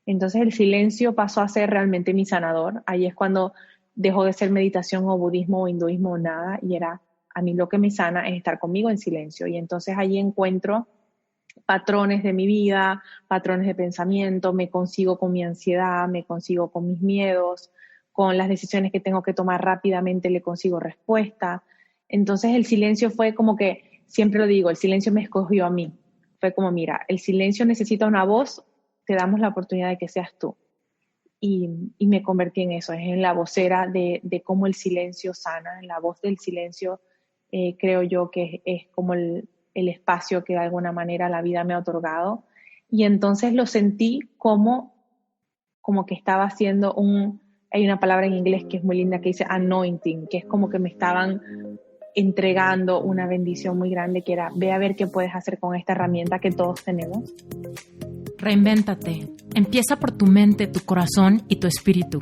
Entonces el silencio pasó a ser realmente mi sanador. Ahí es cuando dejó de ser meditación o budismo o hinduismo o nada, y era, a mí lo que me sana es estar conmigo en silencio. Y entonces allí encuentro patrones de mi vida, patrones de pensamiento, me consigo con mi ansiedad, me consigo con mis miedos, con las decisiones que tengo que tomar rápidamente le consigo respuesta. Entonces el silencio fue como que, siempre lo digo, el silencio me escogió a mí. Fue como, mira, el silencio necesita una voz, te damos la oportunidad de que seas tú. Y me convertí en eso, en la vocera de cómo el silencio sana, en la voz del silencio. Creo yo que es como el espacio que de alguna manera la vida me ha otorgado. Y entonces lo sentí como que estaba haciendo hay una palabra en inglés que es muy linda que dice anointing, que es como que me estaban entregando una bendición muy grande, que era, ve a ver qué puedes hacer con esta herramienta que todos tenemos. Reinvéntate. Empieza por tu mente, tu corazón y tu espíritu.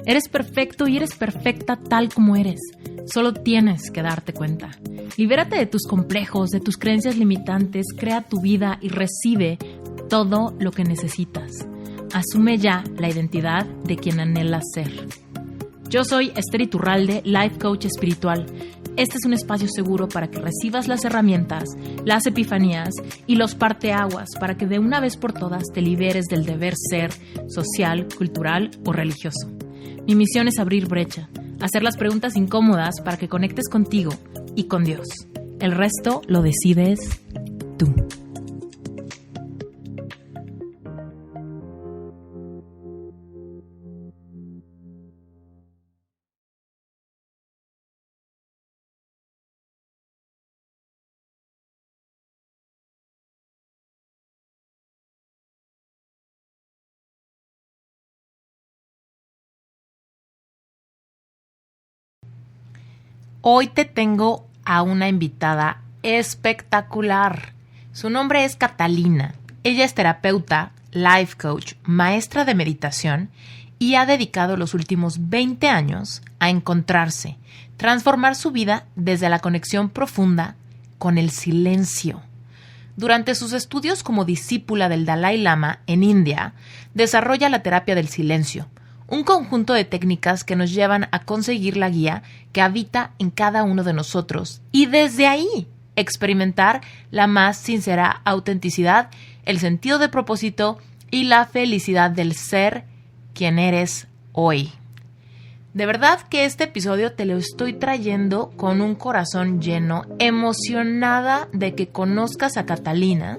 Eres perfecto y eres perfecta tal como eres. Solo tienes que darte cuenta. Libérate de tus complejos, de tus creencias limitantes, crea tu vida y recibe todo lo que necesitas. Asume ya la identidad de quien anhelas ser. Yo soy Esther Iturralde, Life Coach Espiritual. Este es un espacio seguro para que recibas las herramientas, las epifanías y los parteaguas para que de una vez por todas te liberes del deber ser social, cultural o religioso. Mi misión es abrir brecha, hacer las preguntas incómodas para que conectes contigo y con Dios. El resto lo decides tú. Hoy te tengo a una invitada espectacular. Su nombre es Catalina. Ella es terapeuta, life coach, maestra de meditación y ha dedicado los últimos 20 años a encontrarse, transformar su vida desde la conexión profunda con el silencio. Durante sus estudios como discípula del Dalai Lama en India, desarrolla la terapia del silencio, un conjunto de técnicas que nos llevan a conseguir la guía que habita en cada uno de nosotros y desde ahí experimentar la más sincera autenticidad, el sentido de propósito y la felicidad del ser quien eres hoy. De verdad que este episodio te lo estoy trayendo con un corazón lleno, emocionada de que conozcas a Catalina,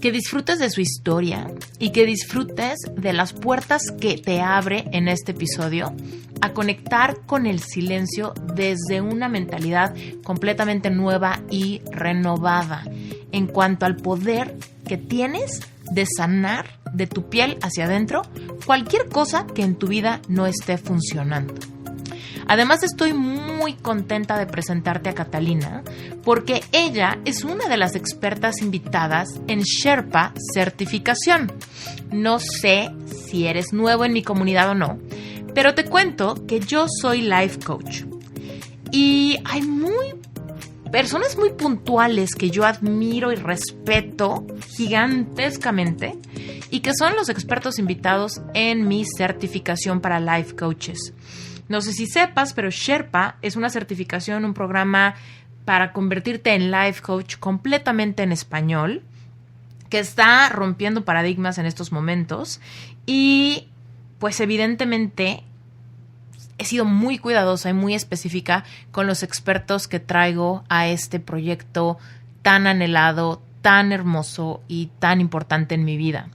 que disfrutes de su historia y que disfrutes de las puertas que te abre en este episodio a conectar con el silencio desde una mentalidad completamente nueva y renovada en cuanto al poder que tienes de sanar de tu piel hacia adentro cualquier cosa que en tu vida no esté funcionando. Además, estoy muy contenta de presentarte a Catalina porque ella es una de las expertas invitadas en Sherpa Certificación. No sé si eres nuevo en mi comunidad o no, pero te cuento que yo soy life coach y hay personas muy puntuales que yo admiro y respeto gigantescamente y que son los expertos invitados en mi certificación para life coaches. No sé si sepas, pero Sherpa es una certificación, un programa para convertirte en life coach completamente en español, que está rompiendo paradigmas en estos momentos y pues evidentemente he sido muy cuidadosa y muy específica con los expertos que traigo a este proyecto tan anhelado, tan hermoso y tan importante en mi vida.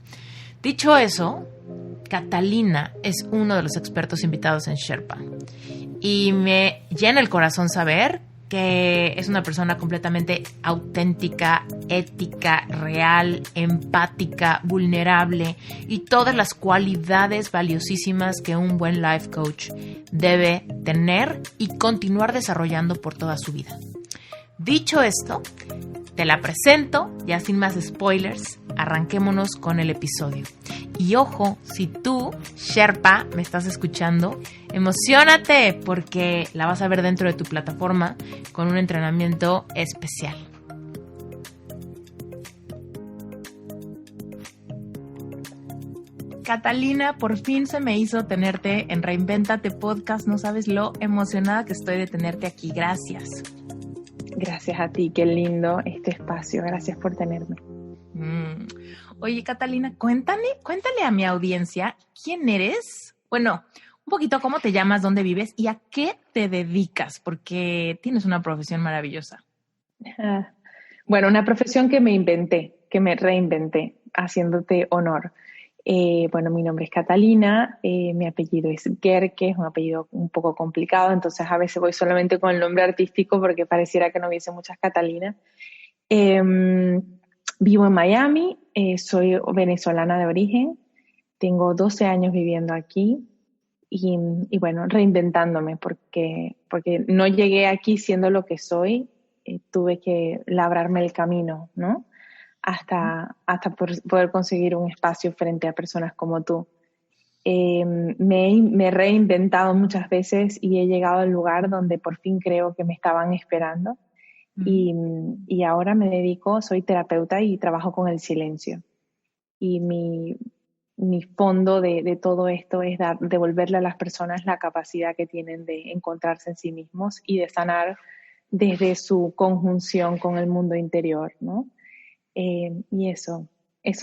Dicho eso, Catalina es uno de los expertos invitados en Sherpa y me llena el corazón saber que es una persona completamente auténtica, ética, real, empática, vulnerable y todas las cualidades valiosísimas que un buen life coach debe tener y continuar desarrollando por toda su vida. Dicho esto, te la presento, ya sin más spoilers, arranquémonos con el episodio. Y ojo, si tú, Sherpa, me estás escuchando, emociónate porque la vas a ver dentro de tu plataforma con un entrenamiento especial. Catalina, por fin se me hizo tenerte en Reinvéntate Podcast. No sabes lo emocionada que estoy de tenerte aquí. Gracias. Gracias a ti, qué lindo este espacio. Gracias por tenerme. Oye, Catalina, cuéntale a mi audiencia quién eres. Bueno, un poquito cómo te llamas, dónde vives y a qué te dedicas, porque tienes una profesión maravillosa. Bueno, una profesión que me inventé, que me reinventé, haciéndote honor. Bueno, mi nombre es Catalina, mi apellido es Guerque, es un apellido un poco complicado, entonces a veces voy solamente con el nombre artístico porque pareciera que no hubiese muchas Catalinas. Vivo en Miami, soy venezolana de origen, tengo 12 años viviendo aquí y bueno, reinventándome porque no llegué aquí siendo lo que soy, tuve que labrarme el camino, ¿no? Hasta poder conseguir un espacio frente a personas como tú. Me he reinventado muchas veces y he llegado al lugar donde por fin creo que me estaban esperando. Y ahora me dedico, soy terapeuta y trabajo con el silencio. Y mi fondo de todo esto es devolverle a las personas la capacidad que tienen de encontrarse en sí mismos y de sanar desde su conjunción con el mundo interior, ¿no? Y eso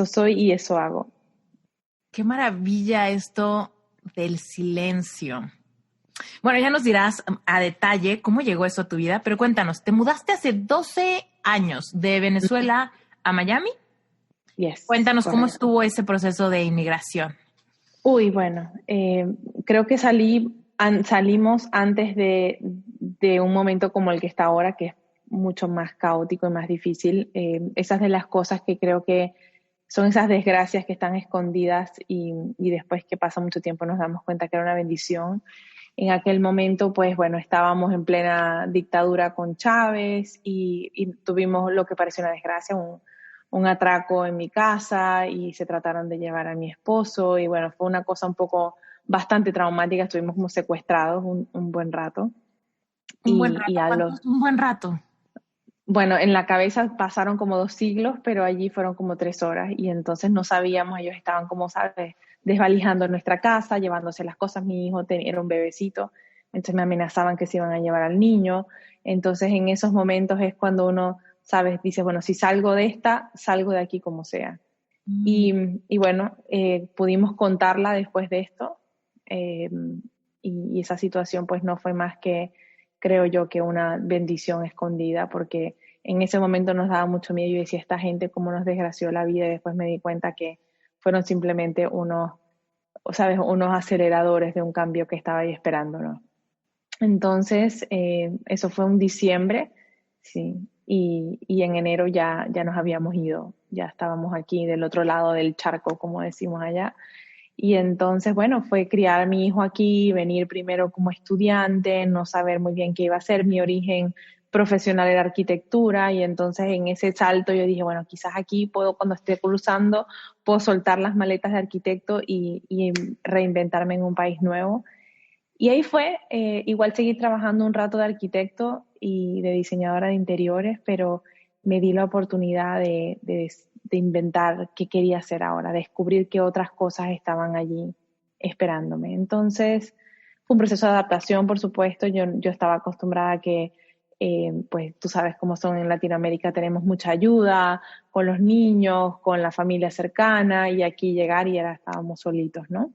soy y eso hago. Qué maravilla esto del silencio. Bueno, ya nos dirás a detalle cómo llegó eso a tu vida, pero cuéntanos, ¿te mudaste hace 12 años de Venezuela a Miami? Yes, Cuéntanos correcto. cómo estuvo ese proceso de inmigración. Uy, bueno, creo que salimos antes de un momento como el que está ahora, que es mucho más caótico y más difícil. Esas de las cosas que creo que son esas desgracias que están escondidas y después que pasa mucho tiempo nos damos cuenta que era una bendición. En aquel momento, pues bueno, estábamos en plena dictadura con Chávez y tuvimos lo que pareció una desgracia, un atraco en mi casa y se trataron de llevar a mi esposo y bueno, fue una cosa un poco bastante traumática, estuvimos como secuestrados un buen rato. Un buen rato. Bueno, en la cabeza pasaron como 2 siglos, pero allí fueron como 3 horas y entonces no sabíamos, ellos estaban como, ¿sabes?, desvalijando nuestra casa, llevándose las cosas, mi hijo era un bebecito, entonces me amenazaban que se iban a llevar al niño, entonces en esos momentos es cuando uno, ¿sabes?, dice, bueno, si salgo de esta, salgo de aquí como sea. Y bueno, pudimos contarla después de esto y esa situación pues no fue más que, creo yo, que una bendición escondida, porque en ese momento nos daba mucho miedo. Yo decía, esta gente cómo nos desgració la vida, y después me di cuenta que fueron simplemente unos aceleradores de un cambio que estaba ahí esperándonos. Entonces, eso fue un diciembre, sí, y en enero ya nos habíamos ido, ya estábamos aquí del otro lado del charco, como decimos allá. Y entonces, bueno, fue criar a mi hijo aquí, venir primero como estudiante, no saber muy bien qué iba a ser. Mi origen profesional era arquitectura y entonces en ese salto yo dije, bueno, quizás aquí cuando esté cruzando, puedo soltar las maletas de arquitecto y reinventarme en un país nuevo. Y ahí fue, igual seguí trabajando un rato de arquitecto y de diseñadora de interiores, pero me di la oportunidad de inventar qué quería hacer ahora, descubrir qué otras cosas estaban allí esperándome. Entonces, fue un proceso de adaptación, por supuesto. Yo estaba acostumbrada a que, pues tú sabes cómo son en Latinoamérica, tenemos mucha ayuda con los niños, con la familia cercana, y aquí llegar y estábamos solitos, ¿no?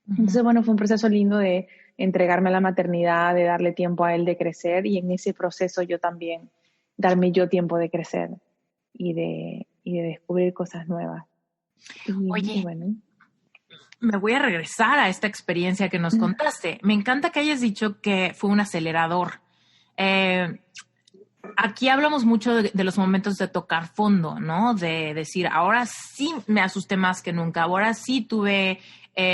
Entonces, bueno, fue un proceso lindo de entregarme a la maternidad, de darle tiempo a él de crecer y en ese proceso yo también darme yo tiempo de crecer y de descubrir cosas nuevas. Oye, y bueno. Me voy a regresar a esta experiencia que nos contaste. Me encanta que hayas dicho que fue un acelerador. Aquí hablamos mucho de los momentos de tocar fondo, ¿no? De decir, ahora sí me asusté más que nunca, ahora sí tuve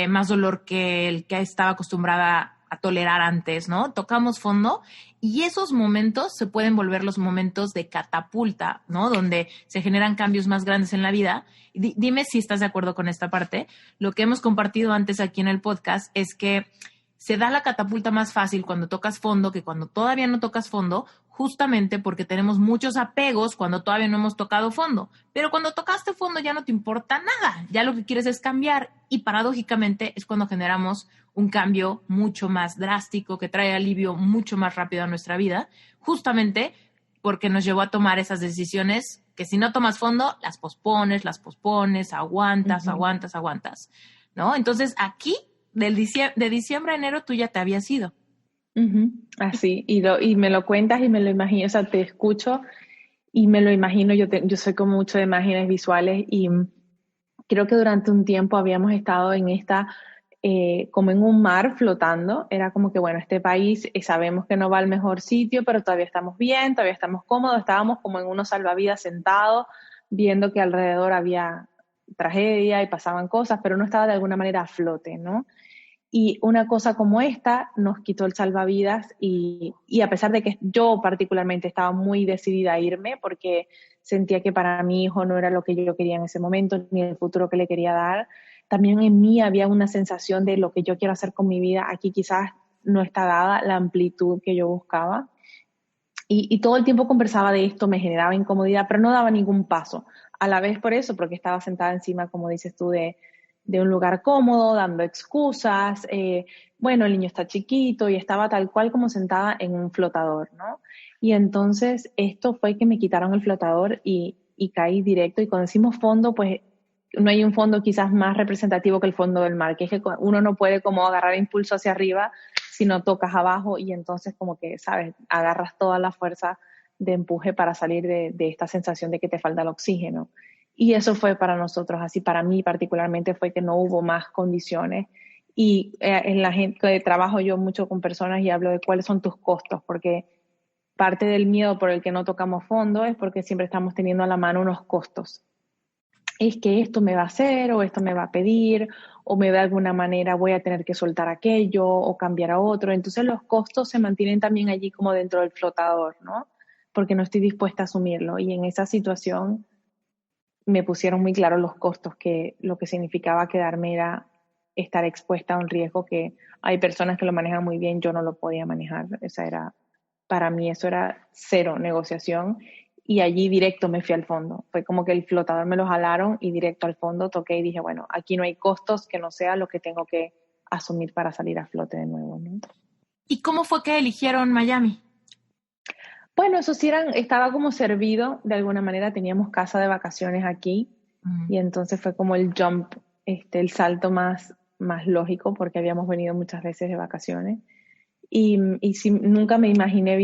más dolor que el que estaba acostumbrada a tolerar antes, ¿no? Tocamos fondo y esos momentos se pueden volver los momentos de catapulta, ¿no? Donde se generan cambios más grandes en la vida. Dime si estás de acuerdo con esta parte. Lo que hemos compartido antes aquí en el podcast es que se da la catapulta más fácil cuando tocas fondo que cuando todavía no tocas fondo, justamente porque tenemos muchos apegos cuando todavía no hemos tocado fondo. Pero cuando tocaste fondo ya no te importa nada, ya lo que quieres es cambiar y paradójicamente es cuando generamos un cambio mucho más drástico que trae alivio mucho más rápido a nuestra vida, justamente porque nos llevó a tomar esas decisiones que si no tomas fondo, las pospones, aguantas, ¿no? Entonces aquí, de diciembre a enero, tú ya te habías ido. Así, y me lo cuentas y me lo imagino, o sea, te escucho y me lo imagino, yo soy como mucho de imágenes visuales y creo que durante un tiempo habíamos estado en como en un mar flotando, era como que, bueno, este país sabemos que no va al mejor sitio, pero todavía estamos bien, todavía estamos cómodos, estábamos como en unos salvavidas sentados, viendo que alrededor había tragedia y pasaban cosas, pero no estaba de alguna manera a flote, ¿no? Y una cosa como esta nos quitó el salvavidas y a pesar de que yo particularmente estaba muy decidida a irme porque sentía que para mi hijo no era lo que yo quería en ese momento ni el futuro que le quería dar, también en mí había una sensación de lo que yo quiero hacer con mi vida. Aquí quizás no está dada la amplitud que yo buscaba. Y todo el tiempo conversaba de esto, me generaba incomodidad, pero no daba ningún paso. A la vez por eso, porque estaba sentada encima, como dices tú, de un lugar cómodo, dando excusas. Bueno, el niño está chiquito y estaba tal cual como sentada en un flotador, ¿no? Y entonces esto fue que me quitaron el flotador y caí directo. Y cuando decimos fondo, pues no hay un fondo quizás más representativo que el fondo del mar, que es que uno no puede como agarrar impulso hacia arriba si no tocas abajo y entonces como que, ¿sabes? Agarras toda la fuerza de empuje para salir de esta sensación de que te falta el oxígeno. Y eso fue para nosotros así, para mí particularmente fue que no hubo más condiciones. Y en la gente que trabajo yo mucho con personas y hablo de cuáles son tus costos, porque parte del miedo por el que no tocamos fondo es porque siempre estamos teniendo a la mano unos costos. Es que esto me va a hacer o esto me va a pedir o me de alguna manera voy a tener que soltar aquello o cambiar a otro. Entonces los costos se mantienen también allí como dentro del flotador, ¿no? Porque no estoy dispuesta a asumirlo. Y en esa situación me pusieron muy claro los costos, que lo que significaba quedarme era estar expuesta a un riesgo que hay personas que lo manejan muy bien, yo no lo podía manejar. Para mí eso era cero negociación y allí directo me fui al fondo. Fue como que el flotador me lo jalaron y directo al fondo toqué y dije, bueno, aquí no hay costos que no sea lo que tengo que asumir para salir a flote de nuevo, ¿no? ¿Y cómo fue que eligieron Miami? Bueno, eso sí estaba como servido, de alguna manera teníamos casa de vacaciones aquí y entonces fue como el jump, el salto más lógico porque habíamos venido muchas veces de vacaciones y sí, nunca me imaginé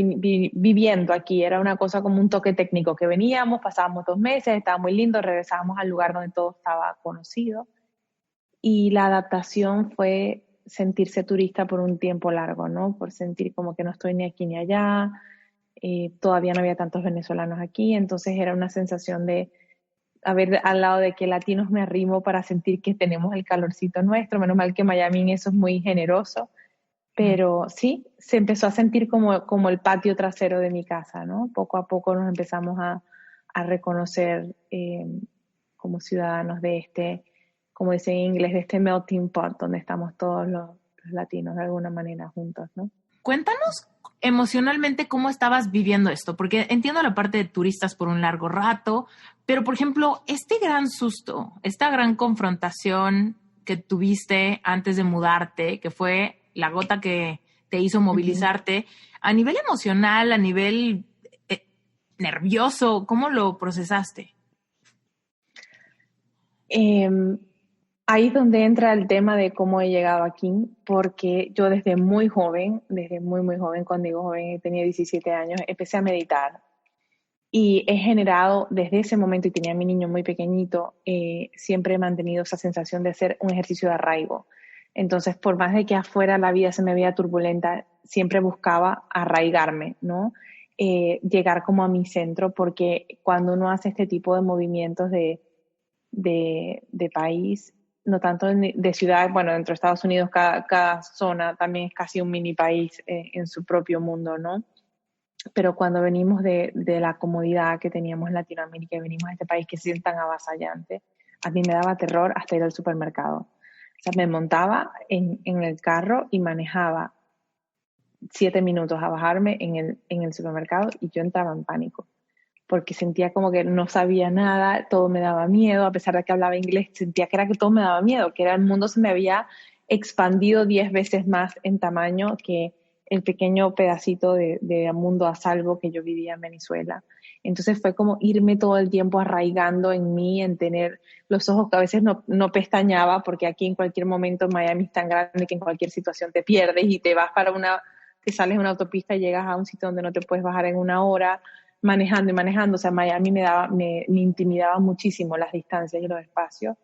viviendo aquí, era una cosa como un toque técnico que veníamos, pasábamos 2 meses, estaba muy lindo, regresábamos al lugar donde todo estaba conocido y la adaptación fue sentirse turista por un tiempo largo, ¿no? Por sentir como que no estoy ni aquí ni allá, todavía no había tantos venezolanos aquí, entonces era una sensación de haber al lado de que latinos me arrimo para sentir que tenemos el calorcito nuestro, menos mal que Miami en eso es muy generoso, pero sí, se empezó a sentir como el patio trasero de mi casa, ¿no? Poco a poco nos empezamos a reconocer como ciudadanos de como dicen en inglés, de este melting pot, donde estamos todos los latinos de alguna manera juntos, ¿no? Cuéntanos emocionalmente cómo estabas viviendo esto, porque entiendo la parte de turistas por un largo rato, pero por ejemplo, este gran susto, esta gran confrontación que tuviste antes de mudarte, que fue la gota que te hizo movilizarte, a nivel emocional, a nivel nervioso, ¿cómo lo procesaste? Ahí es donde entra el tema de cómo he llegado aquí, porque yo desde muy joven, desde muy, muy joven, cuando digo joven, tenía 17 años, empecé a meditar y he generado desde ese momento, y tenía a mi niño muy pequeñito, siempre he mantenido esa sensación de hacer un ejercicio de arraigo. Entonces, por más de que afuera la vida se me veía turbulenta, siempre buscaba arraigarme, ¿no? Llegar como a mi centro, porque cuando uno hace este tipo de movimientos de país, no tanto de ciudad, bueno, dentro de Estados Unidos cada zona también es casi un mini país en su propio mundo, ¿no? Pero cuando venimos de la comodidad que teníamos en Latinoamérica y venimos a este país que se siente tan avasallante, a mí me daba terror hasta ir al supermercado. O sea, me montaba en el carro y manejaba 7 minutos a bajarme en el supermercado y yo entraba en pánico porque sentía como que no sabía nada, todo me daba miedo, a pesar de que hablaba inglés, sentía que era que todo me daba miedo, que era el mundo se me había expandido 10 veces más en tamaño que el pequeño pedacito de mundo a salvo que yo vivía en Venezuela. Entonces fue como irme todo el tiempo arraigando en mí, en tener los ojos que a veces no pestañaba, porque aquí en cualquier momento Miami es tan grande que en cualquier situación te pierdes y te vas te sales de una autopista y llegas a un sitio donde no te puedes bajar en una hora, manejando y manejando. O sea, Miami me intimidaba muchísimo las distancias y los espacios.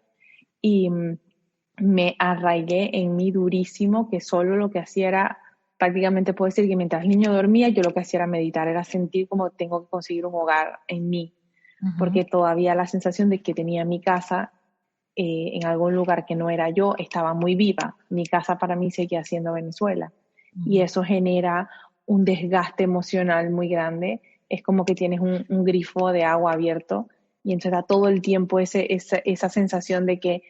Y me arraigué en mí durísimo, que solo lo que hacía era, prácticamente puedo decir que mientras el niño dormía, yo lo que hacía era meditar, era sentir como tengo que conseguir un hogar en mí, porque todavía la sensación de que tenía mi casa en algún lugar que no era yo estaba muy viva. Mi casa para mí seguía siendo Venezuela. Y eso genera un desgaste emocional muy grande. Es como que tienes un grifo de agua abierto y entonces da todo el tiempo esa sensación de que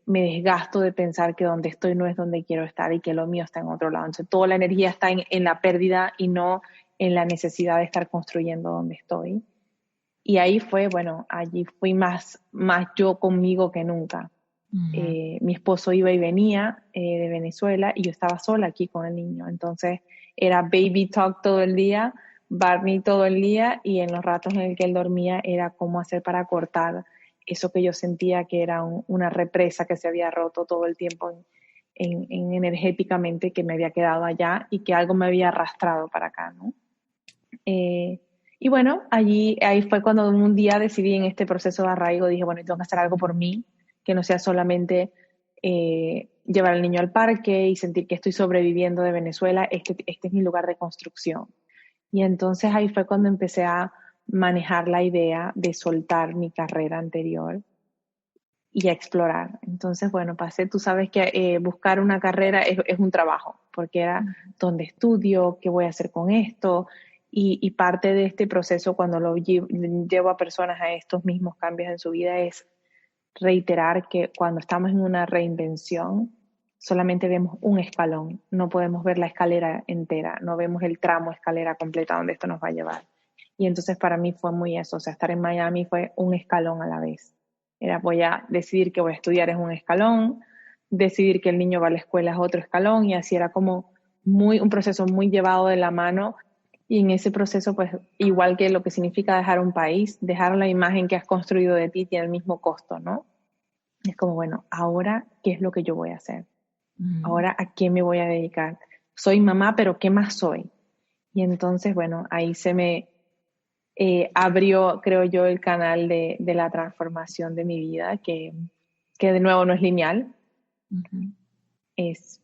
me desgasto de pensar que donde estoy no es donde quiero estar y que lo mío está en otro lado. Entonces toda la energía está en la pérdida y no en la necesidad de estar construyendo donde estoy. Y ahí fue, bueno, allí fui más yo conmigo que nunca. Mi esposo iba y venía de Venezuela y yo estaba sola aquí con el niño. Entonces era baby talk todo el día, Barney todo el día, y en los ratos en el que él dormía era cómo hacer para cortar eso que yo sentía que era una represa que se había roto todo el tiempo en energéticamente, que me había quedado allá y que algo me había arrastrado para acá, ¿no? Y bueno, ahí fue cuando un día decidí en este proceso de arraigo, dije, bueno, tengo que hacer algo por mí, que no sea solamente llevar al niño al parque y sentir que estoy sobreviviendo de Venezuela, este es mi lugar de construcción. Y entonces ahí fue cuando empecé a manejar la idea de soltar mi carrera anterior y a explorar. Entonces, bueno, tú sabes que buscar una carrera es un trabajo, porque era dónde estudio, qué voy a hacer con esto, y parte de este proceso cuando lo llevo a personas a estos mismos cambios en su vida es reiterar que cuando estamos en una reinvención solamente vemos un escalón, no podemos ver la escalera entera, no vemos el tramo escalera completa donde esto nos va a llevar. Y entonces para mí fue muy eso, o sea, estar en Miami fue un escalón a la vez. Era voy a decidir que voy a estudiar es un escalón, decidir que el niño va a la escuela es otro escalón, y así era como un proceso muy llevado de la mano. Y en ese proceso, pues, igual que lo que significa dejar un país, dejar la imagen que has construido de ti tiene el mismo costo, ¿no? Es como, bueno, ahora, ¿qué es lo que yo voy a hacer? Ahora, ¿a qué me voy a dedicar? Soy mamá, pero ¿qué más soy? Y entonces, bueno, ahí se me abrió, creo yo, el canal de la transformación de mi vida, que de nuevo no es lineal, es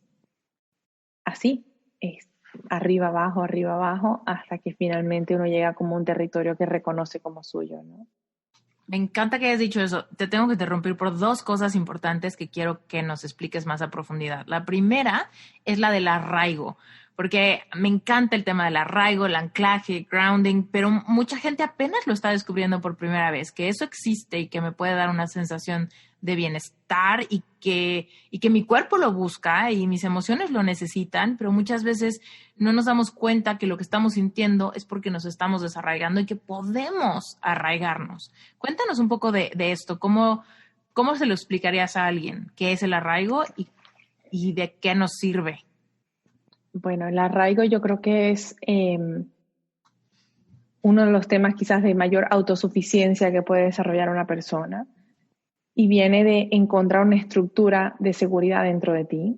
así, es arriba, abajo, hasta que finalmente uno llega como a un territorio que reconoce como suyo, ¿no? Me encanta que hayas dicho eso. Te tengo que interrumpir por dos cosas importantes que quiero que nos expliques más a profundidad. La primera es la del arraigo, porque me encanta el tema del arraigo, el anclaje, grounding, pero mucha gente apenas lo está descubriendo por primera vez, que eso existe y que me puede dar una sensación de bienestar y que mi cuerpo lo busca y mis emociones lo necesitan, pero muchas veces no nos damos cuenta que lo que estamos sintiendo es porque nos estamos desarraigando y que podemos arraigarnos. Cuéntanos un poco de esto, ¿cómo se lo explicarías a alguien? ¿Qué es el arraigo y de qué nos sirve? Bueno, el arraigo yo creo que es uno de los temas quizás de mayor autosuficiencia que puede desarrollar una persona, y viene de encontrar una estructura de seguridad dentro de ti,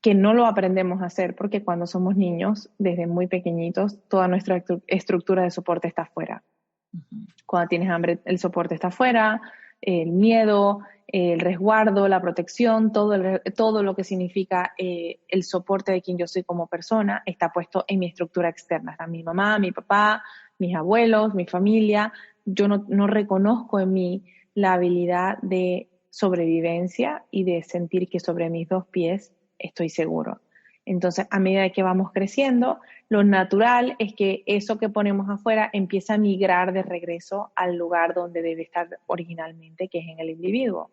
que no lo aprendemos a hacer porque cuando somos niños, desde muy pequeñitos, toda nuestra estructura de soporte está afuera. Cuando tienes hambre, el soporte está afuera, el miedo, el resguardo, la protección, todo lo que significa el soporte de quien yo soy como persona está puesto en mi estructura externa. Está mi mamá, mi papá, mis abuelos, mi familia. Yo no reconozco en mí la habilidad de sobrevivencia y de sentir que sobre mis dos pies estoy seguro. Entonces, a medida que vamos creciendo, lo natural es que eso que ponemos afuera empieza a migrar de regreso al lugar donde debe estar originalmente, que es en el individuo.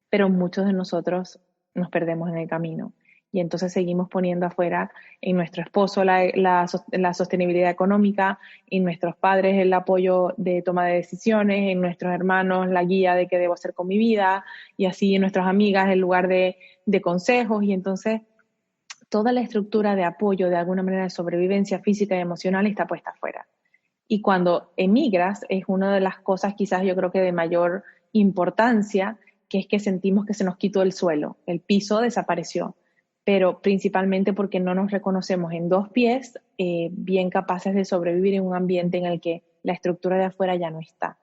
Pero muchos de nosotros nos perdemos en el camino. Y entonces seguimos poniendo afuera en nuestro esposo la sostenibilidad económica, en nuestros padres el apoyo de toma de decisiones, en nuestros hermanos la guía de qué debo hacer con mi vida, y así en nuestras amigas el lugar de consejos. Y entonces toda la estructura de apoyo, de alguna manera de sobrevivencia física y emocional, está puesta afuera. Y cuando emigras es una de las cosas quizás yo creo que de mayor importancia, que es que sentimos que se nos quitó el suelo, el piso desapareció, pero principalmente porque no nos reconocemos en dos pies bien capaces de sobrevivir en un ambiente en el que la estructura de afuera ya no está.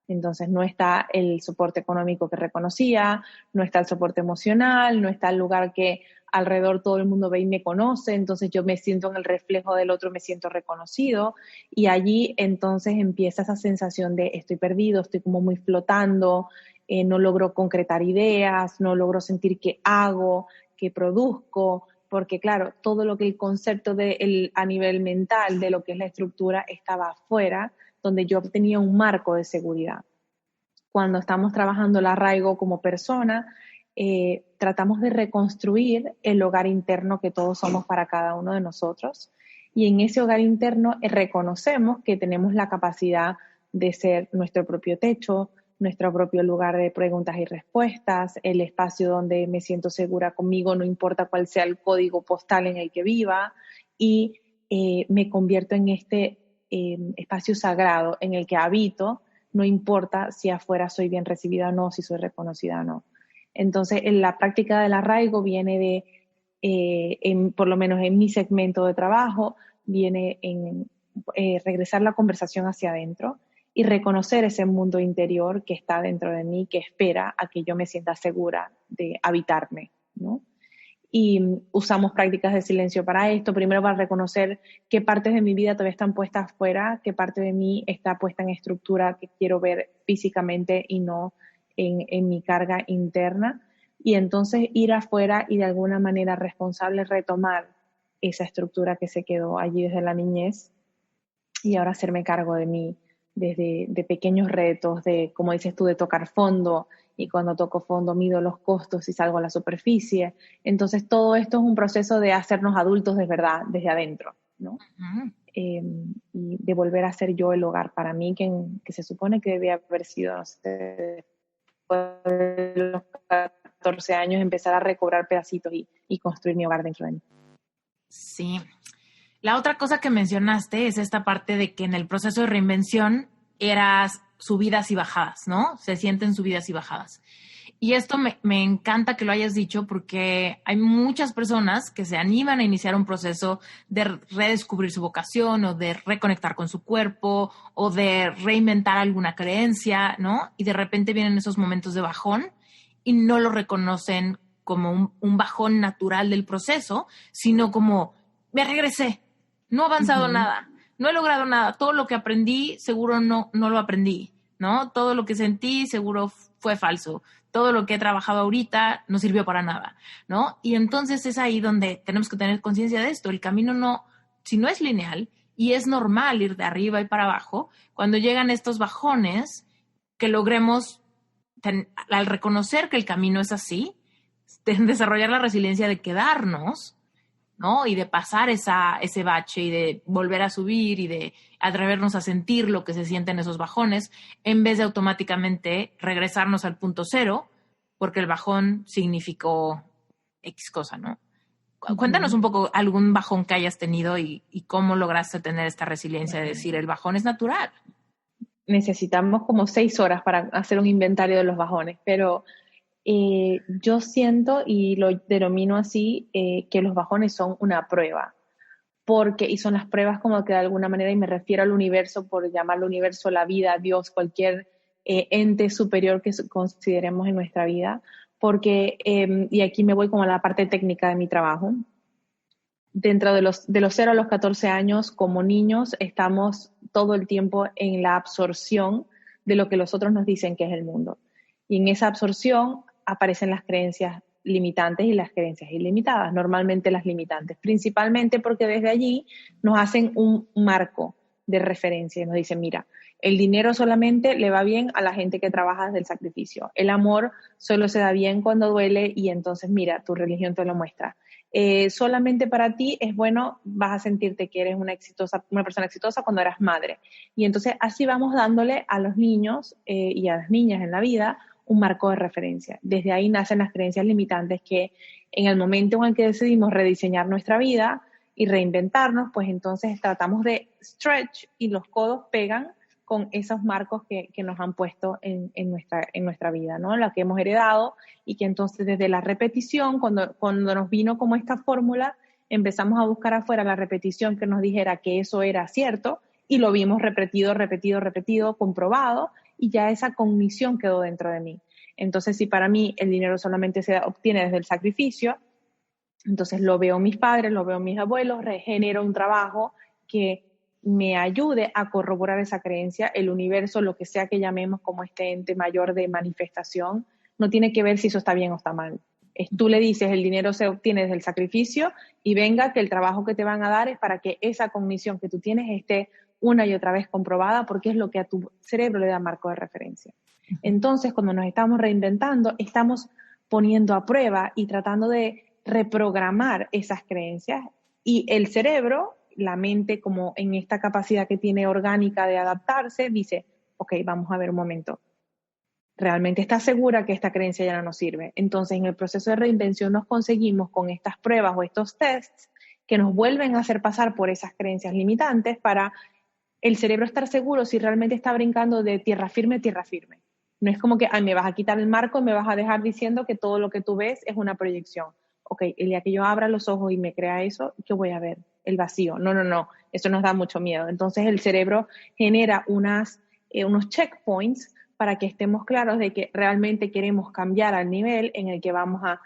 Entonces no está el soporte económico que reconocía, no está el soporte emocional, no está el lugar que alrededor todo el mundo ve y me conoce, entonces yo me siento en el reflejo del otro, me siento reconocido, y allí entonces empieza esa sensación de estoy perdido, estoy como muy flotando, no logro concretar ideas, no logro sentir qué hago, qué produzco, porque claro, todo lo que el concepto a nivel mental de lo que es la estructura estaba afuera, donde yo tenía un marco de seguridad. Cuando estamos trabajando el arraigo como persona, tratamos de reconstruir el hogar interno que todos somos para cada uno de nosotros, y en ese hogar interno reconocemos que tenemos la capacidad de ser nuestro propio techo, nuestro propio lugar de preguntas y respuestas, el espacio donde me siento segura conmigo, no importa cuál sea el código postal en el que viva, y me convierto en este espacio sagrado en el que habito, no importa si afuera soy bien recibida o no, si soy reconocida o no. Entonces, en la práctica del arraigo viene por lo menos en mi segmento de trabajo, viene en regresar la conversación hacia adentro y reconocer ese mundo interior que está dentro de mí, que espera a que yo me sienta segura de habitarme, ¿no? Y usamos prácticas de silencio para esto, primero para reconocer qué partes de mi vida todavía están puestas afuera, qué parte de mí está puesta en estructura que quiero ver físicamente y no en mi carga interna, y entonces ir afuera y de alguna manera responsable retomar esa estructura que se quedó allí desde la niñez, y ahora hacerme cargo de mí desde de pequeños retos, de, como dices tú, de tocar fondo, y cuando toco fondo mido los costos y salgo a la superficie. Entonces todo esto es un proceso de hacernos adultos de verdad, desde adentro, ¿no? Ujú. Y de volver a ser yo el hogar para mí, que se supone que debía haber sido, no sé, después de los 14 años, empezar a recobrar pedacitos y construir mi hogar dentro de mí. Sí. La otra cosa que mencionaste es esta parte de que en el proceso de reinvención eras subidas y bajadas, ¿no? Se sienten subidas y bajadas. Y esto me encanta que lo hayas dicho porque hay muchas personas que se animan a iniciar un proceso de redescubrir su vocación o de reconectar con su cuerpo o de reinventar alguna creencia, ¿no? Y de repente vienen esos momentos de bajón y no lo reconocen como un bajón natural del proceso, sino como me regresé, no he avanzado nada, no he logrado nada, todo lo que aprendí seguro no lo aprendí, ¿no? Todo lo que sentí seguro fue falso, todo lo que he trabajado ahorita no sirvió para nada, ¿no? Y entonces es ahí donde tenemos que tener conciencia de esto, el camino no, si no es lineal, y es normal ir de arriba y para abajo, cuando llegan estos bajones, que logremos, al reconocer que el camino es así, desarrollar la resiliencia de quedarnos, ¿no? Y de pasar ese bache y de volver a subir y de atrevernos a sentir lo que se siente en esos bajones, en vez de automáticamente regresarnos al punto cero, porque el bajón significó X cosa, ¿no? Cuéntanos un poco algún bajón que hayas tenido y cómo lograste tener esta resiliencia de decir, el bajón es natural. Necesitamos como 6 horas para hacer un inventario de los bajones, pero yo siento, y lo denomino así, que los bajones son una prueba, y son las pruebas como que de alguna manera, y me refiero al universo, por llamarlo universo, la vida, Dios, cualquier ente superior que consideremos en nuestra vida, porque, y aquí me voy como a la parte técnica de mi trabajo, dentro de los 0 a los 14 años, como niños, estamos todo el tiempo en la absorción de lo que los otros nos dicen que es el mundo. Y en esa absorción aparecen las creencias limitantes y las creencias ilimitadas, normalmente las limitantes, principalmente porque desde allí nos hacen un marco de referencia y nos dicen, mira, El dinero solamente le va bien a la gente que trabaja desde el sacrificio. El amor solo se da bien cuando duele y entonces, mira, tu religión te lo muestra. Solamente para ti es bueno, vas a sentirte que eres una persona exitosa cuando eras madre. Y entonces así vamos dándole a los niños y a las niñas en la vida un marco de referencia. Desde ahí nacen las creencias limitantes que en el momento en el que decidimos rediseñar nuestra vida y reinventarnos, pues entonces tratamos de stretch y los codos pegan con esos marcos que nos han puesto en nuestra vida, ¿no? La que hemos heredado y que entonces desde la repetición, cuando nos vino como esta fórmula, empezamos a buscar afuera la repetición que nos dijera que eso era cierto y lo vimos repetido, comprobado y ya esa cognición quedó dentro de mí. Entonces, si para mí el dinero solamente se obtiene desde el sacrificio, entonces lo veo en mis padres, lo veo en mis abuelos, genero un trabajo que me ayude a corroborar esa creencia. El universo, lo que sea que llamemos como este ente mayor de manifestación, no tiene que ver si eso está bien o está mal. Tú le dices, el dinero se obtiene desde el sacrificio y venga que el trabajo que te van a dar es para que esa cognición que tú tienes esté una y otra vez comprobada porque es lo que a tu cerebro le da marco de referencia. Entonces, cuando nos estamos reinventando, estamos poniendo a prueba y tratando de reprogramar esas creencias y el cerebro, la mente como en esta capacidad que tiene orgánica de adaptarse, dice, ok, vamos a ver un momento, ¿realmente estás segura que esta creencia ya no nos sirve? Entonces en el proceso de reinvención nos conseguimos con estas pruebas o estos tests que nos vuelven a hacer pasar por esas creencias limitantes para el cerebro estar seguro si realmente está brincando de tierra firme a tierra firme. No es como que, ay, me vas a quitar el marco y me vas a dejar diciendo que todo lo que tú ves es una proyección. Ok, el día que yo abra los ojos y me crea eso, ¿qué voy a ver? El vacío. No, eso nos da mucho miedo. Entonces el cerebro genera unos checkpoints para que estemos claros de que realmente queremos cambiar al nivel en el que vamos a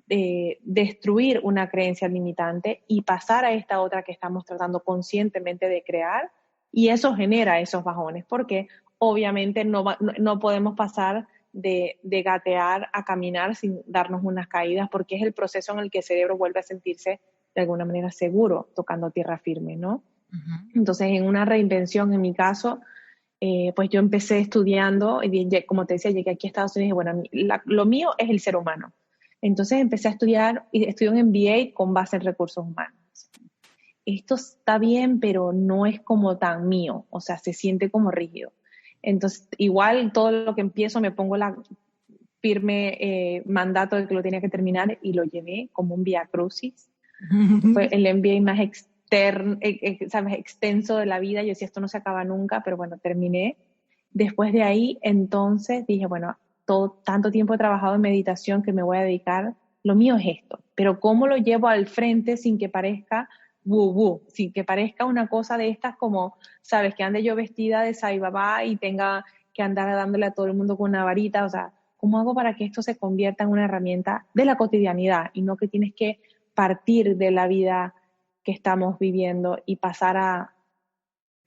destruir una creencia limitante y pasar a esta otra que estamos tratando conscientemente de crear, y eso genera esos bajones, porque obviamente no podemos pasar de gatear a caminar sin darnos unas caídas, porque es el proceso en el que el cerebro vuelve a sentirse de alguna manera seguro tocando tierra firme, ¿no? Uh-huh. Entonces, en una reinvención, en mi caso, pues yo empecé estudiando, y como te decía, llegué aquí a Estados Unidos y bueno, lo mío es el ser humano. Entonces empecé a estudiar, y estudié un MBA con base en recursos humanos. Esto está bien, pero no es como tan mío, o sea, se siente como rígido. Entonces, igual todo lo que empiezo me pongo la firme mandato de que lo tenía que terminar y lo llevé como un vía crucis. Fue el MBA más extenso de la vida. Yo decía, esto no se acaba nunca, pero bueno, terminé. Después de ahí, entonces, dije, bueno, tanto tiempo he trabajado en meditación que me voy a dedicar, lo mío es esto, pero ¿cómo lo llevo al frente sin que parezca sin que parezca una cosa de estas como, sabes, que ande yo vestida de Sai Baba y tenga que andar dándole a todo el mundo con una varita? O sea, ¿cómo hago para que esto se convierta en una herramienta de la cotidianidad y no que tienes que partir de la vida que estamos viviendo y pasar a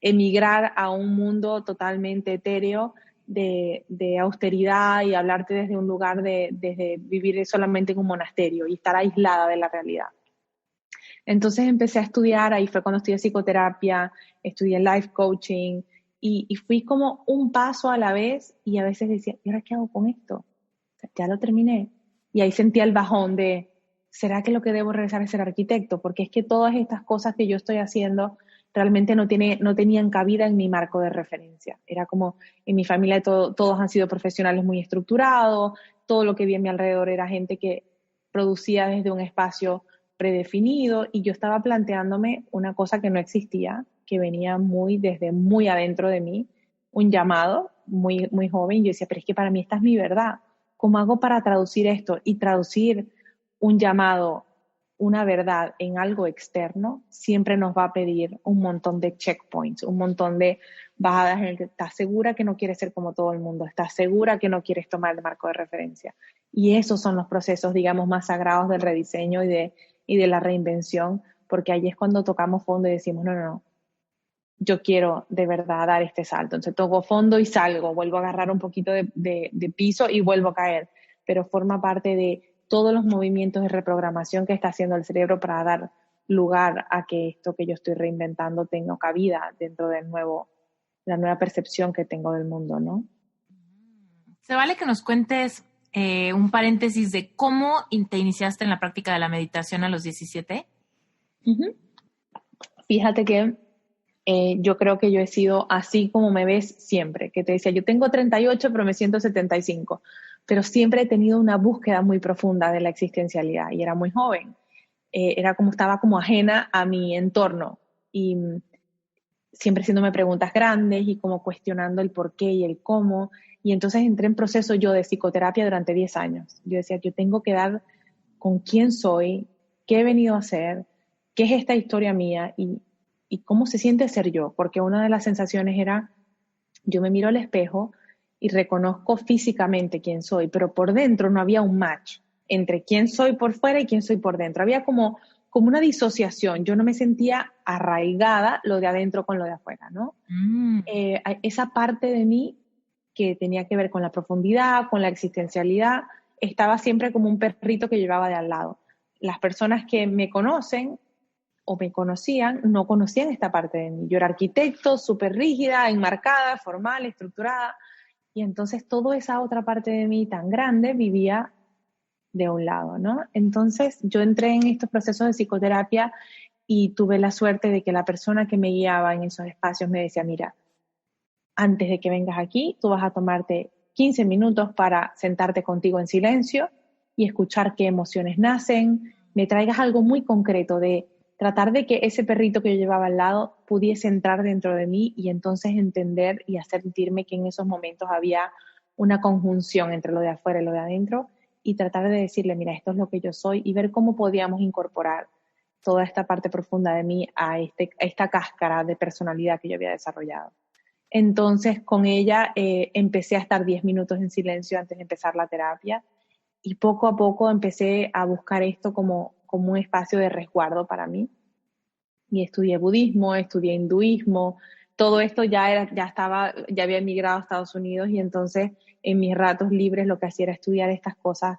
emigrar a un mundo totalmente etéreo de austeridad y hablarte desde un lugar desde vivir solamente en un monasterio y estar aislada de la realidad? Entonces empecé a estudiar, ahí fue cuando estudié psicoterapia, estudié life coaching y fui como un paso a la vez y a veces decía, ¿y ahora qué hago con esto? Ya lo terminé. Y ahí sentía el bajón de, ¿será que lo que debo regresar es ser arquitecto? Porque es que todas estas cosas que yo estoy haciendo realmente no tenían cabida en mi marco de referencia. Era como, en mi familia todos han sido profesionales muy estructurados, todo lo que vi a mi alrededor era gente que producía desde un espacio predefinido y yo estaba planteándome una cosa que no existía, que venía desde muy adentro de mí, un llamado muy, muy joven. Yo decía, pero es que para mí esta es mi verdad. ¿Cómo hago para traducir esto? Y traducir un llamado, una verdad en algo externo, siempre nos va a pedir un montón de checkpoints, un montón de bajadas en el que estás segura que no quieres ser como todo el mundo, estás segura que no quieres tomar el marco de referencia. Y esos son los procesos, digamos, más sagrados del rediseño y de la reinvención, porque ahí es cuando tocamos fondo y decimos, no, yo quiero de verdad dar este salto. Entonces toco fondo y salgo, vuelvo a agarrar un poquito de piso y vuelvo a caer, pero forma parte de todos los movimientos de reprogramación que está haciendo el cerebro para dar lugar a que esto que yo estoy reinventando tenga cabida dentro del nuevo la nueva percepción que tengo del mundo, ¿no? Se vale que nos cuentes un paréntesis de cómo te iniciaste en la práctica de la meditación a los 17. Uh-huh. Fíjate que yo creo que yo he sido así como me ves siempre, que te decía, yo tengo 38, pero me siento 75, pero siempre he tenido una búsqueda muy profunda de la existencialidad y era muy joven. Era como estaba como ajena a mi entorno y siempre haciéndome preguntas grandes y como cuestionando el por qué y el cómo. Y entonces entré en proceso yo de psicoterapia durante 10 años. Yo decía, yo tengo que dar con quién soy, qué he venido a hacer, qué es esta historia mía y cómo se siente ser yo. Porque una de las sensaciones era, yo me miro al espejo y reconozco físicamente quién soy, pero por dentro no había un match entre quién soy por fuera y quién soy por dentro. Había como una disociación. Yo no me sentía arraigada lo de adentro con lo de afuera, ¿no? Esa parte de mí que tenía que ver con la profundidad, con la existencialidad, estaba siempre como un perrito que llevaba de al lado. Las personas que me conocen o me conocían, no conocían esta parte de mí. Yo era arquitecto, súper rígida, enmarcada, formal, estructurada, y entonces toda esa otra parte de mí tan grande vivía de un lado, ¿no? Entonces yo entré en estos procesos de psicoterapia y tuve la suerte de que la persona que me guiaba en esos espacios me decía, mira, antes de que vengas aquí, tú vas a tomarte 15 minutos para sentarte contigo en silencio y escuchar qué emociones nacen, me traigas algo muy concreto de tratar de que ese perrito que yo llevaba al lado pudiese entrar dentro de mí y entonces entender y hacer sentirme que en esos momentos había una conjunción entre lo de afuera y lo de adentro y tratar de decirle, mira, esto es lo que yo soy y ver cómo podíamos incorporar toda esta parte profunda de mí a esta cáscara de personalidad que yo había desarrollado. Entonces con ella empecé a estar 10 minutos en silencio antes de empezar la terapia y poco a poco empecé a buscar esto como un espacio de resguardo para mí. Y estudié budismo, estudié hinduismo, todo esto ya había emigrado a Estados Unidos y entonces en mis ratos libres lo que hacía era estudiar estas cosas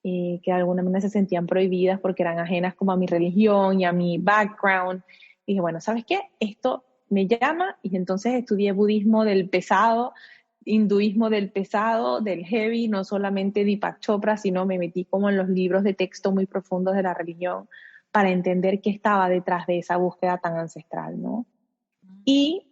que de alguna manera se sentían prohibidas porque eran ajenas como a mi religión y a mi background. Y dije, bueno, ¿sabes qué? Esto me llama y entonces estudié budismo del pesado, hinduismo del pesado, del heavy, no solamente Deepak Chopra, sino me metí como en los libros de texto muy profundos de la religión para entender qué estaba detrás de esa búsqueda tan ancestral, ¿no? Y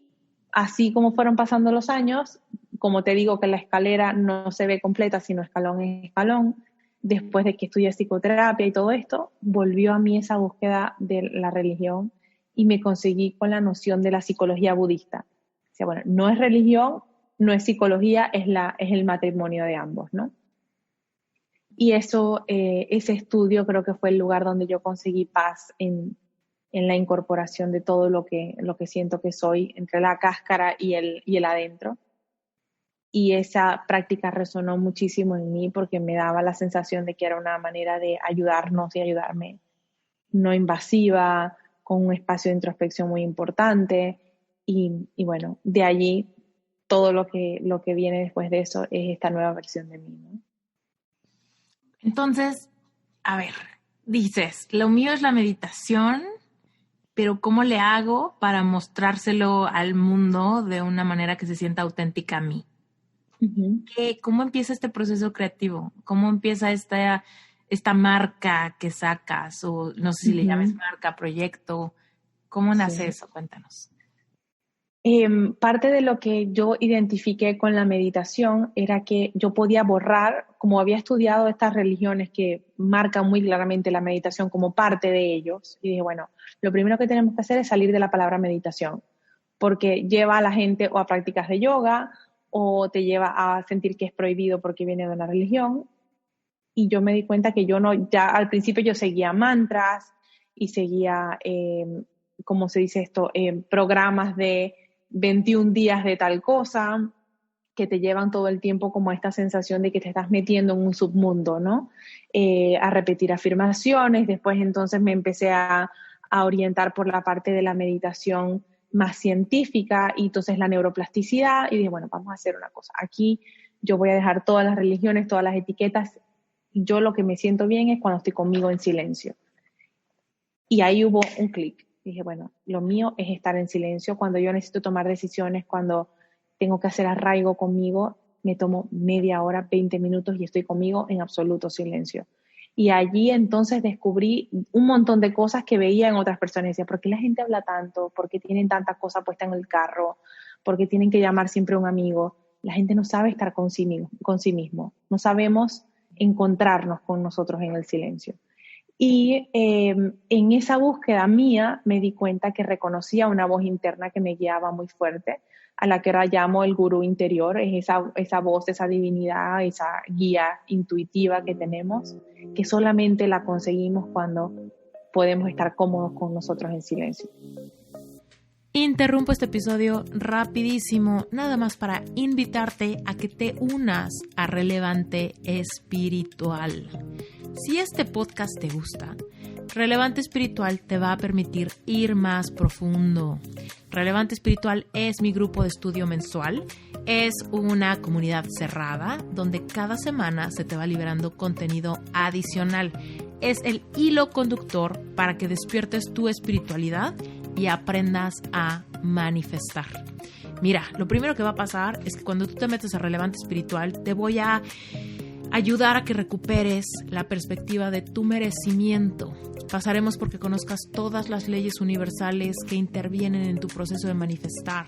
así como fueron pasando los años, como te digo que la escalera no se ve completa, sino escalón en escalón, después de que estudié psicoterapia y todo esto, volvió a mí esa búsqueda de la religión y me conseguí con la noción de la psicología budista. O sea, bueno, no es religión, no es psicología, es el matrimonio de ambos, ¿no? Y eso, ese estudio creo que fue el lugar donde yo conseguí paz en la incorporación de todo lo que siento que soy entre la cáscara y el adentro. Y esa práctica resonó muchísimo en mí porque me daba la sensación de que era una manera de ayudarnos y ayudarme no invasiva, con un espacio de introspección muy importante. Y bueno, de allí todo lo que viene después de eso es esta nueva versión de mí, ¿no? Entonces, a ver, dices, lo mío es la meditación, pero ¿cómo le hago para mostrárselo al mundo de una manera que se sienta auténtica a mí? Uh-huh. ¿Cómo empieza este proceso creativo? ¿Cómo empieza esta marca que sacas? O no sé si le llames marca, proyecto. ¿Cómo nace eso? Cuéntanos. Parte de lo que yo identifiqué con la meditación era que yo podía borrar, como había estudiado estas religiones que marcan muy claramente la meditación como parte de ellos, y dije, bueno, lo primero que tenemos que hacer es salir de la palabra meditación, porque lleva a la gente o a prácticas de yoga o te lleva a sentir que es prohibido porque viene de una religión. Y yo me di cuenta que yo no, ya al principio yo seguía mantras y seguía, ¿cómo se dice esto? Programas de 21 días de tal cosa, que te llevan todo el tiempo como a esta sensación de que te estás metiendo en un submundo, ¿no? A repetir afirmaciones, después entonces me empecé a orientar por la parte de la meditación más científica y entonces la neuroplasticidad y dije, bueno, vamos a hacer una cosa, aquí yo voy a dejar todas las religiones, todas las etiquetas, yo lo que me siento bien es cuando estoy conmigo en silencio. Y ahí hubo un clic. Dije, bueno, lo mío es estar en silencio cuando yo necesito tomar decisiones, cuando tengo que hacer arraigo conmigo, me tomo media hora, 20 minutos y estoy conmigo en absoluto silencio. Y allí entonces descubrí un montón de cosas que veía en otras personas. Decía, ¿por qué la gente habla tanto? ¿Por qué tienen tanta cosa puesta en el carro? ¿Por qué tienen que llamar siempre a un amigo? La gente no sabe estar con sí mismo. No sabemos encontrarnos con nosotros en el silencio. Y en esa búsqueda mía me di cuenta que reconocía una voz interna que me guiaba muy fuerte, a la que ahora llamo el gurú interior. Es esa voz, esa divinidad, esa guía intuitiva que tenemos, que solamente la conseguimos cuando podemos estar cómodos con nosotros en silencio. Interrumpo este episodio rapidísimo, nada más para invitarte a que te unas a Relevante Espiritual. Si este podcast te gusta, Relevante Espiritual te va a permitir ir más profundo. Relevante Espiritual es mi grupo de estudio mensual. Es una comunidad cerrada donde cada semana se te va liberando contenido adicional. Es el hilo conductor para que despiertes tu espiritualidad y aprendas a manifestar. Mira, lo primero que va a pasar es que cuando tú te metes a Relevante Espiritual, te voy a ayudar a que recuperes la perspectiva de tu merecimiento. Pasaremos porque conozcas todas las leyes universales que intervienen en tu proceso de manifestar.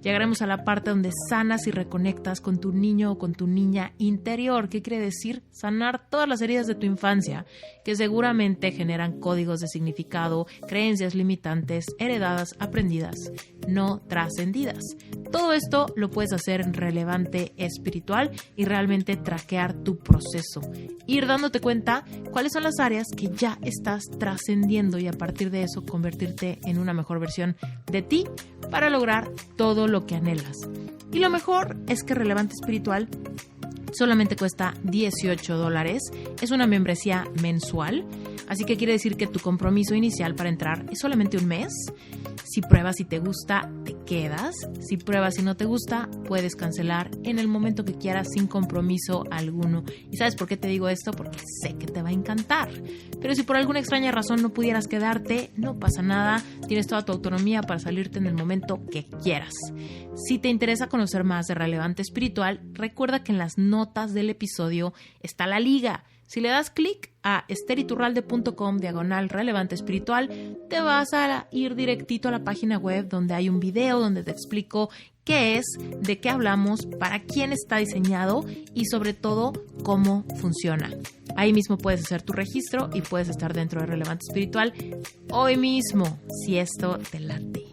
Llegaremos a la parte donde sanas y reconectas con tu niño o con tu niña interior. ¿Qué quiere decir? Sanar todas las heridas de tu infancia, que seguramente generan códigos de significado, creencias limitantes, heredadas, aprendidas, no trascendidas. Todo esto lo puedes hacer en Relevante Espiritual y realmente traquear tu proceso. Ir dándote cuenta cuáles son las áreas que ya estás trascendiendo y a partir de eso convertirte en una mejor versión de ti para lograr todo lo que anhelas. Y lo mejor es que Relevante Espiritual solamente cuesta $18. Es una membresía mensual, así que quiere decir que tu compromiso inicial para entrar es solamente un mes. Si pruebas y te gusta, te quedas. Si pruebas y no te gusta, puedes cancelar en el momento que quieras sin compromiso alguno. ¿Y sabes por qué te digo esto? Porque sé que te va a encantar. Pero si por alguna extraña razón no pudieras quedarte, no pasa nada. Tienes toda tu autonomía para salirte en el momento que quieras. Si te interesa conocer más de Relevante Espiritual, recuerda que en las notas del episodio está la liga. Si le das clic a esteriturralde.com/relevante espiritual, te vas a ir directito a la página web donde hay un video donde te explico qué es, de qué hablamos, para quién está diseñado y sobre todo cómo funciona. Ahí mismo puedes hacer tu registro y puedes estar dentro de Relevante Espiritual hoy mismo, si esto te late.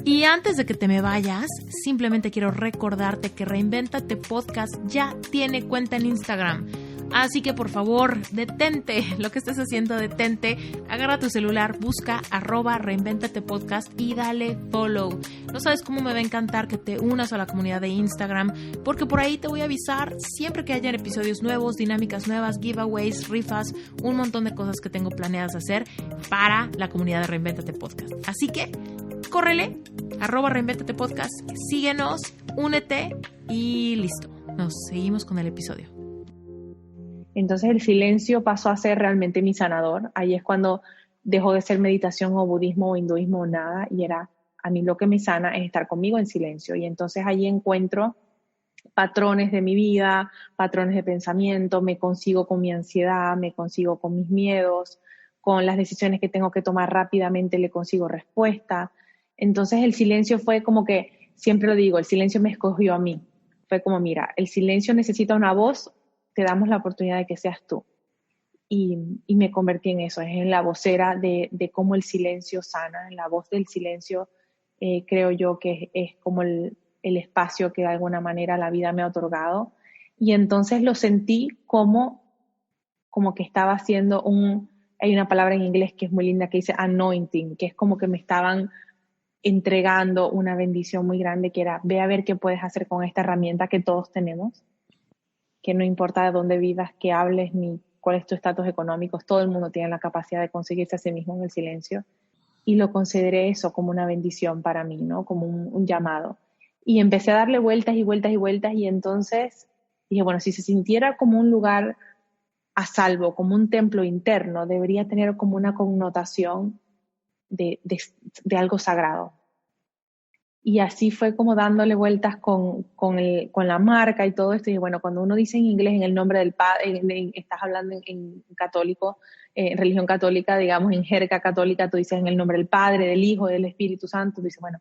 Y antes de que te me vayas, simplemente quiero recordarte que Reinvéntate Podcast ya tiene cuenta en Instagram. Así que por favor, detente, lo que estés haciendo, detente, agarra tu celular, busca @reinventatepodcast y dale follow. No sabes cómo me va a encantar que te unas a la comunidad de Instagram, porque por ahí te voy a avisar siempre que hayan episodios nuevos, dinámicas nuevas, giveaways, rifas, un montón de cosas que tengo planeadas hacer para la comunidad de Reinvéntate Podcast. Así que córrele, @reinventatepodcast, síguenos, únete y listo. Nos seguimos con el episodio. Entonces el silencio pasó a ser realmente mi sanador. Ahí es cuando dejó de ser meditación o budismo o hinduismo o nada, y era, a mí lo que me sana es estar conmigo en silencio. Y entonces ahí encuentro patrones de mi vida, patrones de pensamiento, me consigo con mi ansiedad, me consigo con mis miedos, con las decisiones que tengo que tomar rápidamente le consigo respuesta. Entonces el silencio fue como que, siempre lo digo, el silencio me escogió a mí. Fue como, mira, el silencio necesita una voz, te damos la oportunidad de que seas tú. Y me convertí en eso, en la vocera de cómo el silencio sana, en la voz del silencio. Creo yo que es como el espacio que de alguna manera la vida me ha otorgado. Y entonces lo sentí como que estaba haciendo hay una palabra en inglés que es muy linda que dice anointing, que es como que me estaban entregando una bendición muy grande, que era, ve a ver qué puedes hacer con esta herramienta que todos tenemos, que no importa de dónde vivas, qué hables, ni cuál es tu estatus económico, todo el mundo tiene la capacidad de conseguirse a sí mismo en el silencio. Y lo consideré eso como una bendición para mí, ¿no? Como un llamado. Y empecé a darle vueltas y vueltas y vueltas, y entonces dije, bueno, si se sintiera como un lugar a salvo, como un templo interno, debería tener como una connotación de algo sagrado. Y así fue como dándole vueltas con la marca y todo esto. Y bueno, cuando uno dice en inglés en el nombre del Padre, estás hablando en católico, religión católica, digamos, en jerga católica, tú dices en el nombre del Padre, del Hijo, del Espíritu Santo. Tú dices, bueno,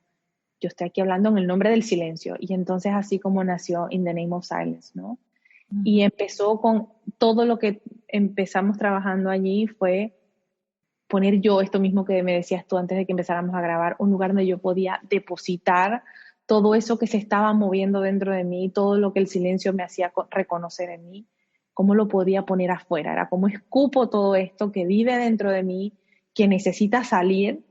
yo estoy aquí hablando en el nombre del silencio. Y entonces así como nació In the Name of Silence, ¿no? Y empezó con todo lo que empezamos trabajando allí fue poner yo esto mismo que me decías tú antes de que empezáramos a grabar, un lugar donde yo podía depositar todo eso que se estaba moviendo dentro de mí, todo lo que el silencio me hacía reconocer en mí, cómo lo podía poner afuera, era como escupo todo esto que vive dentro de mí, que necesita salir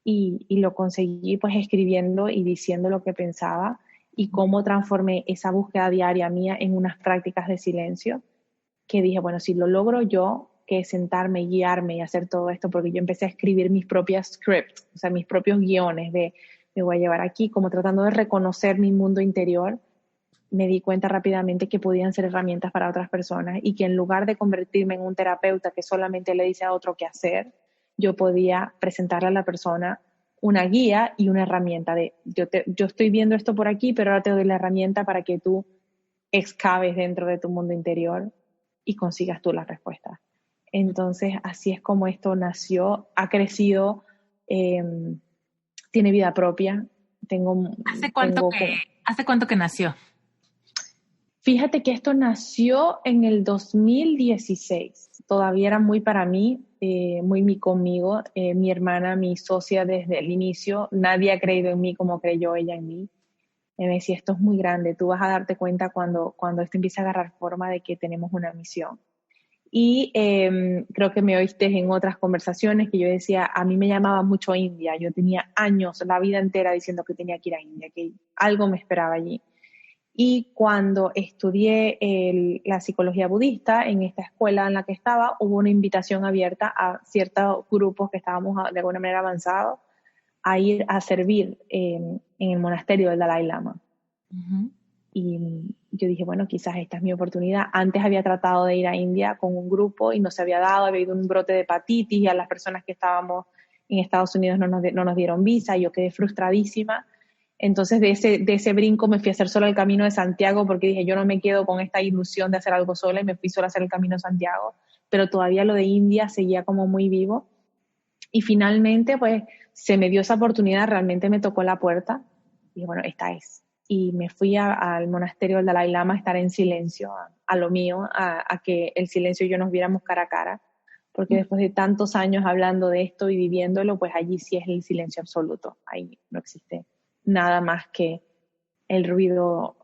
y lo conseguí pues escribiendo y diciendo lo que pensaba y cómo transformé esa búsqueda diaria mía en unas prácticas de silencio que dije, bueno, si lo logro yo, que es sentarme, guiarme y hacer todo esto, porque yo empecé a escribir mis propias scripts, o sea, mis propios guiones de me voy a llevar aquí, como tratando de reconocer mi mundo interior, me di cuenta rápidamente que podían ser herramientas para otras personas y que en lugar de convertirme en un terapeuta que solamente le dice a otro qué hacer, yo podía presentarle a la persona una guía y una herramienta de yo estoy viendo esto por aquí, pero ahora te doy la herramienta para que tú excaves dentro de tu mundo interior y consigas tú las respuestas. Entonces, así es como esto nació, ha crecido, eh, tiene vida propia. ¿Hace cuánto que nació? Fíjate que esto nació en el 2016. Todavía era muy para mí, muy conmigo. Mi hermana, mi socia desde el inicio, nadie ha creído en mí como creyó ella en mí. Me decía, esto es muy grande, tú vas a darte cuenta cuando esto empiece a agarrar forma de que tenemos una misión. Y creo que me oíste en otras conversaciones que yo decía, a mí me llamaba mucho India, yo tenía años, la vida entera diciendo que tenía que ir a India, que algo me esperaba allí. Y cuando estudié la psicología budista, en esta escuela en la que estaba, hubo una invitación abierta a ciertos grupos que estábamos de alguna manera avanzados a ir a servir en el monasterio del Dalai Lama. Y yo dije, bueno, quizás esta es mi oportunidad. Antes había tratado de ir a India con un grupo y no se había dado, había habido un brote de hepatitis y a las personas que estábamos en Estados Unidos no nos dieron visa y yo quedé frustradísima. Entonces de ese brinco me fui a hacer sola el Camino de Santiago porque dije, yo no me quedo con esta ilusión de hacer algo sola y me fui sola a hacer el Camino de Santiago. Pero todavía lo de India seguía como muy vivo. Y finalmente, pues, se me dio esa oportunidad, realmente me tocó la puerta. Y dije, bueno, esta es. Y me fui al monasterio del Dalai Lama a estar en silencio, a lo mío, a que el silencio y yo nos viéramos cara a cara. Porque después de tantos años hablando de esto y viviéndolo, pues allí sí es el silencio absoluto. Ahí no existe nada más que el ruido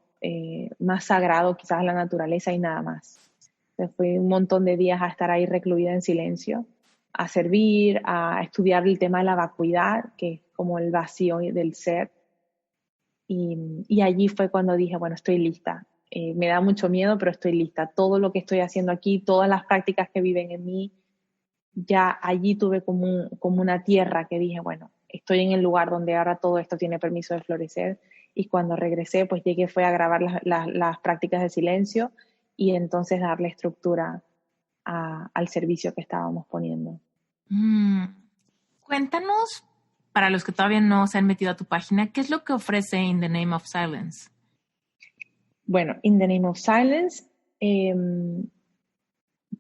más sagrado, quizás la naturaleza y nada más. Entonces fue un montón de días a estar ahí recluida en silencio, a servir, a estudiar el tema de la vacuidad, que es como el vacío del ser. Y allí fue cuando dije, bueno, estoy lista. Me da mucho miedo, pero estoy lista. Todo lo que estoy haciendo aquí, todas las prácticas que viven en mí, ya allí tuve como una tierra que dije, bueno, estoy en el lugar donde ahora todo esto tiene permiso de florecer. Y cuando regresé, pues llegué fue a grabar las prácticas de silencio y entonces darle estructura al servicio que estábamos poniendo. Cuéntanos, para los que todavía no se han metido a tu página, ¿qué es lo que ofrece In the Name of Silence? Bueno, In the Name of Silence,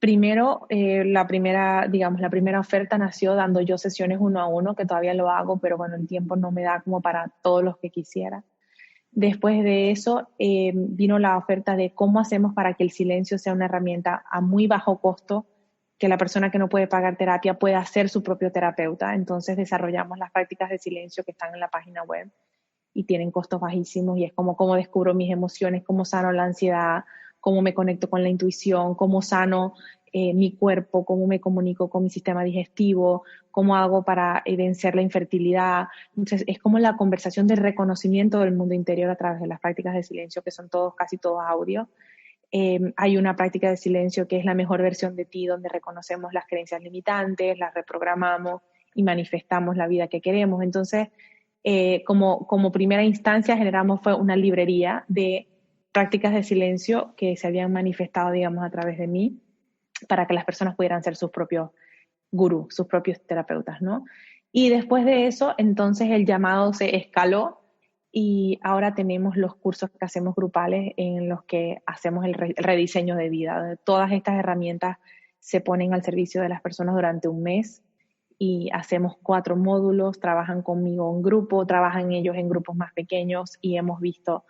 primero, la primera oferta nació dando yo sesiones 1-a-1, que todavía lo hago, pero bueno, el tiempo no me da como para todos los que quisiera. Después de eso, vino la oferta de cómo hacemos para que el silencio sea una herramienta a muy bajo costo, que la persona que no puede pagar terapia pueda ser su propio terapeuta. Entonces desarrollamos las prácticas de silencio que están en la página web y tienen costos bajísimos y es como cómo descubro mis emociones, cómo sano la ansiedad, cómo me conecto con la intuición, cómo sano mi cuerpo, cómo me comunico con mi sistema digestivo, cómo hago para vencer la infertilidad. Entonces es como la conversación de reconocimiento del mundo interior a través de las prácticas de silencio, que son casi todos audio. Hay una práctica de silencio que es la mejor versión de ti, donde reconocemos las creencias limitantes, las reprogramamos y manifestamos la vida que queremos. Entonces, como primera instancia generamos fue una librería de prácticas de silencio que se habían manifestado, digamos, a través de mí, para que las personas pudieran ser sus propios gurús, sus propios terapeutas, ¿no? Y después de eso, entonces el llamado se escaló Y ahora tenemos los cursos que hacemos grupales en los que hacemos el rediseño de vida. Todas estas herramientas se ponen al servicio de las personas durante un mes y hacemos 4 módulos, trabajan conmigo en grupo, trabajan ellos en grupos más pequeños y hemos visto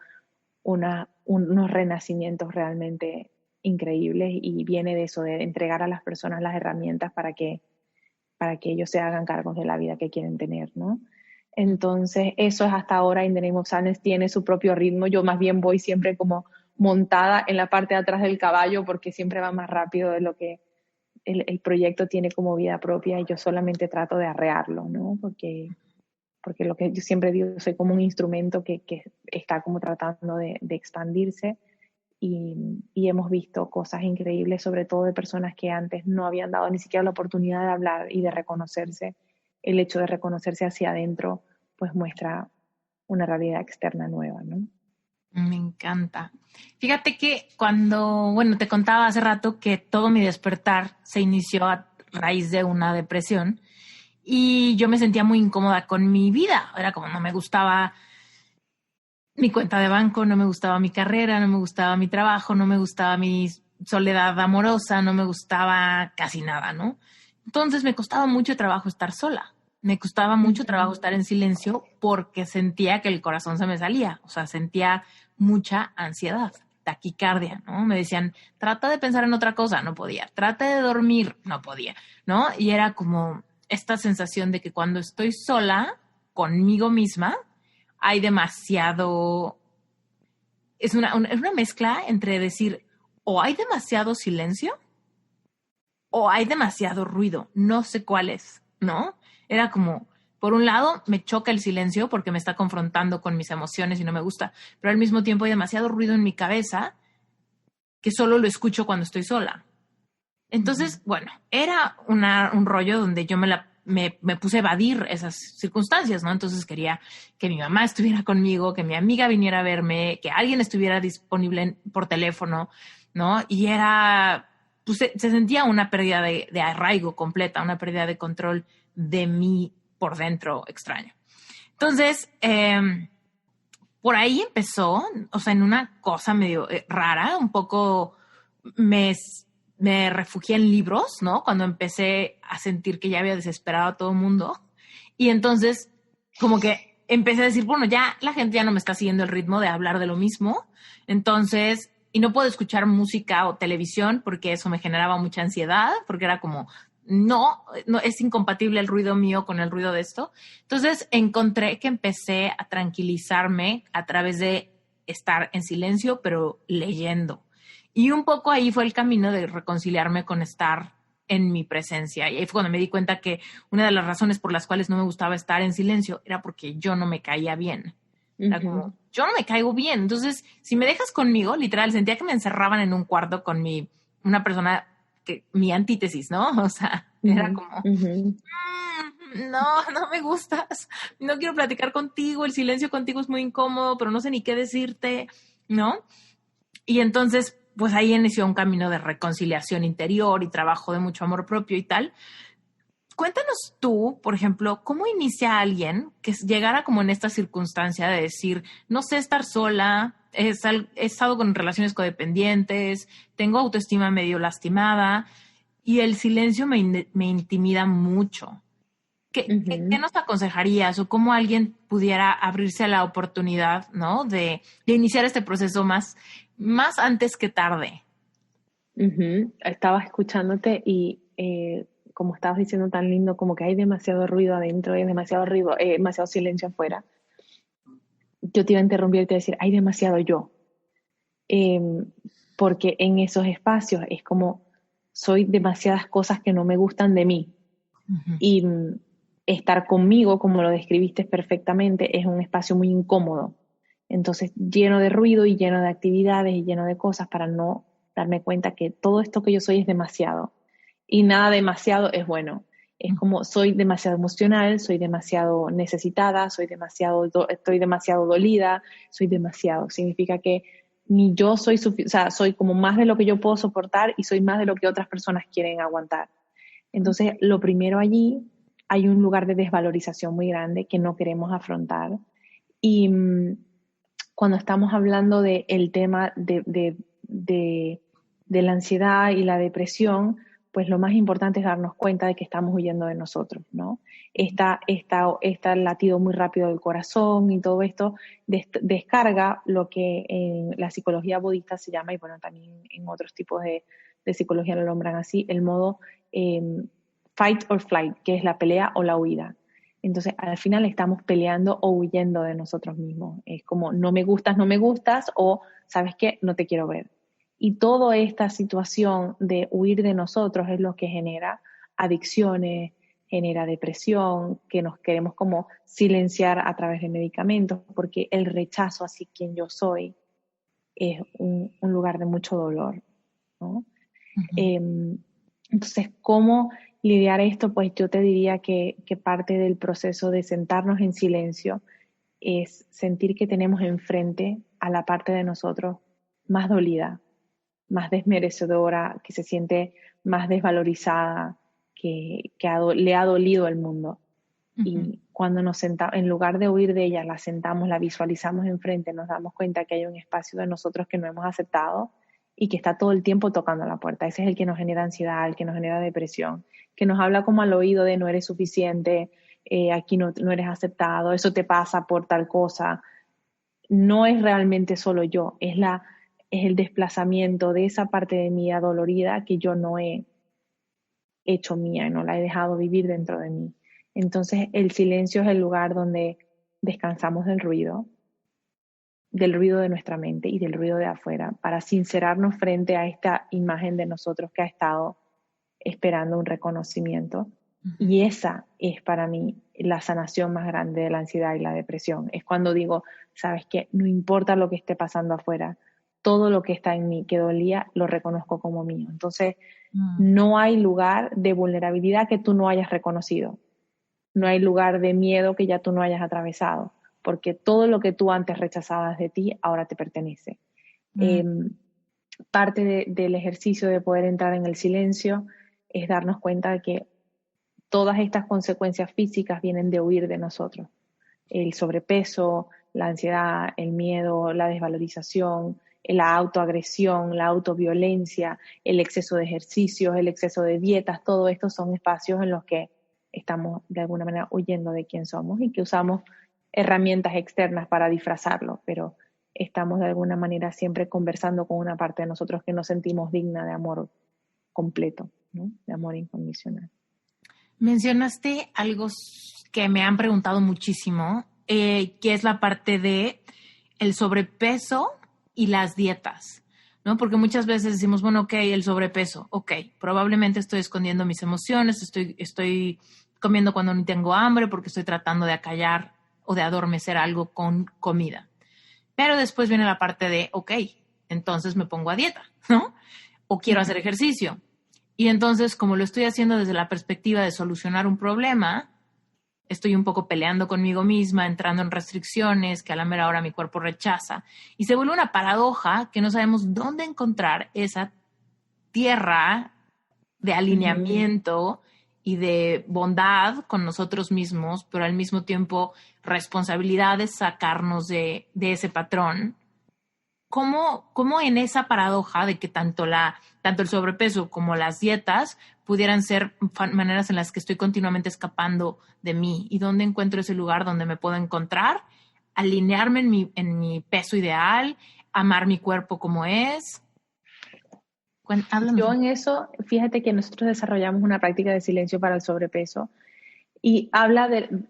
unos renacimientos realmente increíbles y viene de eso, de entregar a las personas las herramientas para que ellos se hagan cargo de la vida que quieren tener, ¿no? Entonces, eso es hasta ahora. In the Name of Sadness tiene su propio ritmo. Yo más bien voy siempre como montada en la parte de atrás del caballo porque siempre va más rápido de lo que el proyecto tiene como vida propia y yo solamente trato de arrearlo, ¿no? Porque lo que yo siempre digo, soy como un instrumento que está como tratando de expandirse y hemos visto cosas increíbles, sobre todo de personas que antes no habían dado ni siquiera la oportunidad de hablar y de reconocerse. El hecho de reconocerse hacia adentro, pues muestra una realidad externa nueva, ¿no? Me encanta. Fíjate que te contaba hace rato que todo mi despertar se inició a raíz de una depresión y yo me sentía muy incómoda con mi vida. Era como no me gustaba mi cuenta de banco, no me gustaba mi carrera, no me gustaba mi trabajo, no me gustaba mi soledad amorosa, no me gustaba casi nada, ¿no? Entonces me costaba mucho trabajo estar sola. Me costaba mucho trabajo estar en silencio porque sentía que el corazón se me salía. O sea, sentía mucha ansiedad, taquicardia, ¿no? Me decían, trata de pensar en otra cosa, no podía. Trata de dormir, no podía, ¿no? Y era como esta sensación de que cuando estoy sola conmigo misma, hay demasiado... Es una mezcla entre decir, o hay demasiado silencio o hay demasiado ruido. No sé cuál es, ¿no? Era como, por un lado, me choca el silencio porque me está confrontando con mis emociones y no me gusta, pero al mismo tiempo hay demasiado ruido en mi cabeza que solo lo escucho cuando estoy sola. Entonces, bueno, era un rollo donde yo me puse a evadir esas circunstancias, ¿no? Entonces quería que mi mamá estuviera conmigo, que mi amiga viniera a verme, que alguien estuviera disponible por teléfono, ¿no? Y era, pues se sentía una pérdida de arraigo completa, una pérdida de control de mí por dentro extraño. Entonces, por ahí empezó, o sea, en una cosa medio rara, un poco me refugié en libros, ¿no? Cuando empecé a sentir que ya había desesperado a todo el mundo. Y entonces, como que empecé a decir, bueno, ya la gente ya no me está siguiendo el ritmo de hablar de lo mismo. Entonces, y no puedo escuchar música o televisión porque eso me generaba mucha ansiedad, porque era como, no, es incompatible el ruido mío con el ruido de esto. Entonces, encontré que empecé a tranquilizarme a través de estar en silencio, pero leyendo. Y un poco ahí fue el camino de reconciliarme con estar en mi presencia. Y ahí fue cuando me di cuenta que una de las razones por las cuales no me gustaba estar en silencio era porque yo no me caía bien. Era como, yo no me caigo bien. Entonces, si me dejas conmigo, literal, sentía que me encerraban en un cuarto con una persona mi antítesis, ¿no? O sea, era como, no me gustas, no quiero platicar contigo, el silencio contigo es muy incómodo, pero no sé ni qué decirte, ¿no? Y entonces, pues ahí inició un camino de reconciliación interior y trabajo de mucho amor propio y tal. Cuéntanos tú, por ejemplo, ¿cómo inicia alguien que llegara como en esta circunstancia de decir, no sé estar sola, he estado con relaciones codependientes, tengo autoestima medio lastimada y el silencio me intimida mucho? ¿Qué nos aconsejarías o cómo alguien pudiera abrirse a la oportunidad, ¿no? de iniciar este proceso más antes que tarde? Estaba escuchándote y como estabas diciendo tan lindo, como que hay demasiado ruido adentro, hay demasiado ruido, demasiado silencio afuera. Yo te iba a interrumpir y te iba a decir, hay demasiado yo. Porque en esos espacios es como, soy demasiadas cosas que no me gustan de mí. Y estar conmigo, como lo describiste perfectamente, es un espacio muy incómodo. Entonces, lleno de ruido y lleno de actividades y lleno de cosas para no darme cuenta que todo esto que yo soy es demasiado. Y nada demasiado es bueno. Es como soy demasiado emocional, soy demasiado necesitada, estoy demasiado dolida, soy demasiado. Significa que ni yo soy o sea, soy como más de lo que yo puedo soportar y soy más de lo que otras personas quieren aguantar. Entonces, lo primero allí, hay un lugar de desvalorización muy grande que no queremos afrontar Y cuando estamos hablando del tema de la ansiedad y la depresión, pues lo más importante es darnos cuenta de que estamos huyendo de nosotros, ¿no? Esta latido muy rápido del corazón y todo esto descarga lo que en la psicología budista se llama, y bueno, también en otros tipos de psicología lo nombran así, el modo fight or flight, que es la pelea o la huida. Entonces, al final estamos peleando o huyendo de nosotros mismos. Es como, no me gustas, o, ¿sabes qué? No te quiero ver. Y toda esta situación de huir de nosotros es lo que genera adicciones, genera depresión, que nos queremos como silenciar a través de medicamentos, porque el rechazo hacia quien yo soy es un lugar de mucho dolor, ¿no? Ujú. Entonces, ¿cómo lidiar esto? Pues yo te diría que parte del proceso de sentarnos en silencio es sentir que tenemos enfrente a la parte de nosotros más dolida, más desmerecedora, que se siente más desvalorizada, que le ha dolido el mundo. Ujú. Y cuando nos sentamos, en lugar de huir de ella, la sentamos, la visualizamos enfrente, nos damos cuenta que hay un espacio de nosotros que no hemos aceptado y que está todo el tiempo tocando la puerta. Ese es el que nos genera ansiedad, el que nos genera depresión, que nos habla como al oído de no eres suficiente, aquí no eres aceptado, eso te pasa por tal cosa. No es realmente solo yo, es el desplazamiento de esa parte de mí adolorida que yo no he hecho mía, no la he dejado vivir dentro de mí. Entonces el silencio es el lugar donde descansamos del ruido de nuestra mente y del ruido de afuera, para sincerarnos frente a esta imagen de nosotros que ha estado esperando un reconocimiento. Ujú. Y esa es para mí la sanación más grande de la ansiedad y la depresión. Es cuando digo, ¿sabes qué? No importa lo que esté pasando afuera, todo lo que está en mí que dolía, lo reconozco como mío. Entonces, Mm. no hay lugar de vulnerabilidad que tú no hayas reconocido. No hay lugar de miedo que ya tú no hayas atravesado, porque todo lo que tú antes rechazabas de ti ahora te pertenece. Mm. Eh, del ejercicio de poder entrar en el silencio es darnos cuenta de que todas estas consecuencias físicas vienen de huir de nosotros. El sobrepeso, la ansiedad, el miedo, la desvalorización, la autoagresión, la autoviolencia, el exceso de ejercicios, el exceso de dietas, todo esto son espacios en los que estamos de alguna manera huyendo de quién somos y que usamos herramientas externas para disfrazarlo, pero estamos de alguna manera siempre conversando con una parte de nosotros que nos sentimos digna de amor completo, ¿no? De amor incondicional. Mencionaste algo que me han preguntado muchísimo, que es la parte de el sobrepeso y las dietas, ¿no? Porque muchas veces decimos, bueno, ok, el sobrepeso, ok, probablemente estoy escondiendo mis emociones, estoy comiendo cuando ni tengo hambre porque estoy tratando de acallar o de adormecer algo con comida. Pero después viene la parte de, ok, entonces me pongo a dieta, ¿no? O quiero hacer ejercicio. Y entonces, como lo estoy haciendo desde la perspectiva de solucionar un problema, estoy un poco peleando conmigo misma, entrando en restricciones que a la mera hora mi cuerpo rechaza. Y se vuelve una paradoja que no sabemos dónde encontrar esa tierra de Uh-huh. alineamiento y de bondad con nosotros mismos, pero al mismo tiempo responsabilidad de sacarnos de ese patrón. ¿Cómo en esa paradoja de que tanto el sobrepeso como las dietas pudieran ser maneras en las que estoy continuamente escapando de mí? ¿Y dónde encuentro ese lugar donde me puedo encontrar, alinearme en mi peso ideal, amar mi cuerpo como es? Háblanos Yo un en poco. eso, fíjate que nosotros desarrollamos una práctica de silencio para el sobrepeso y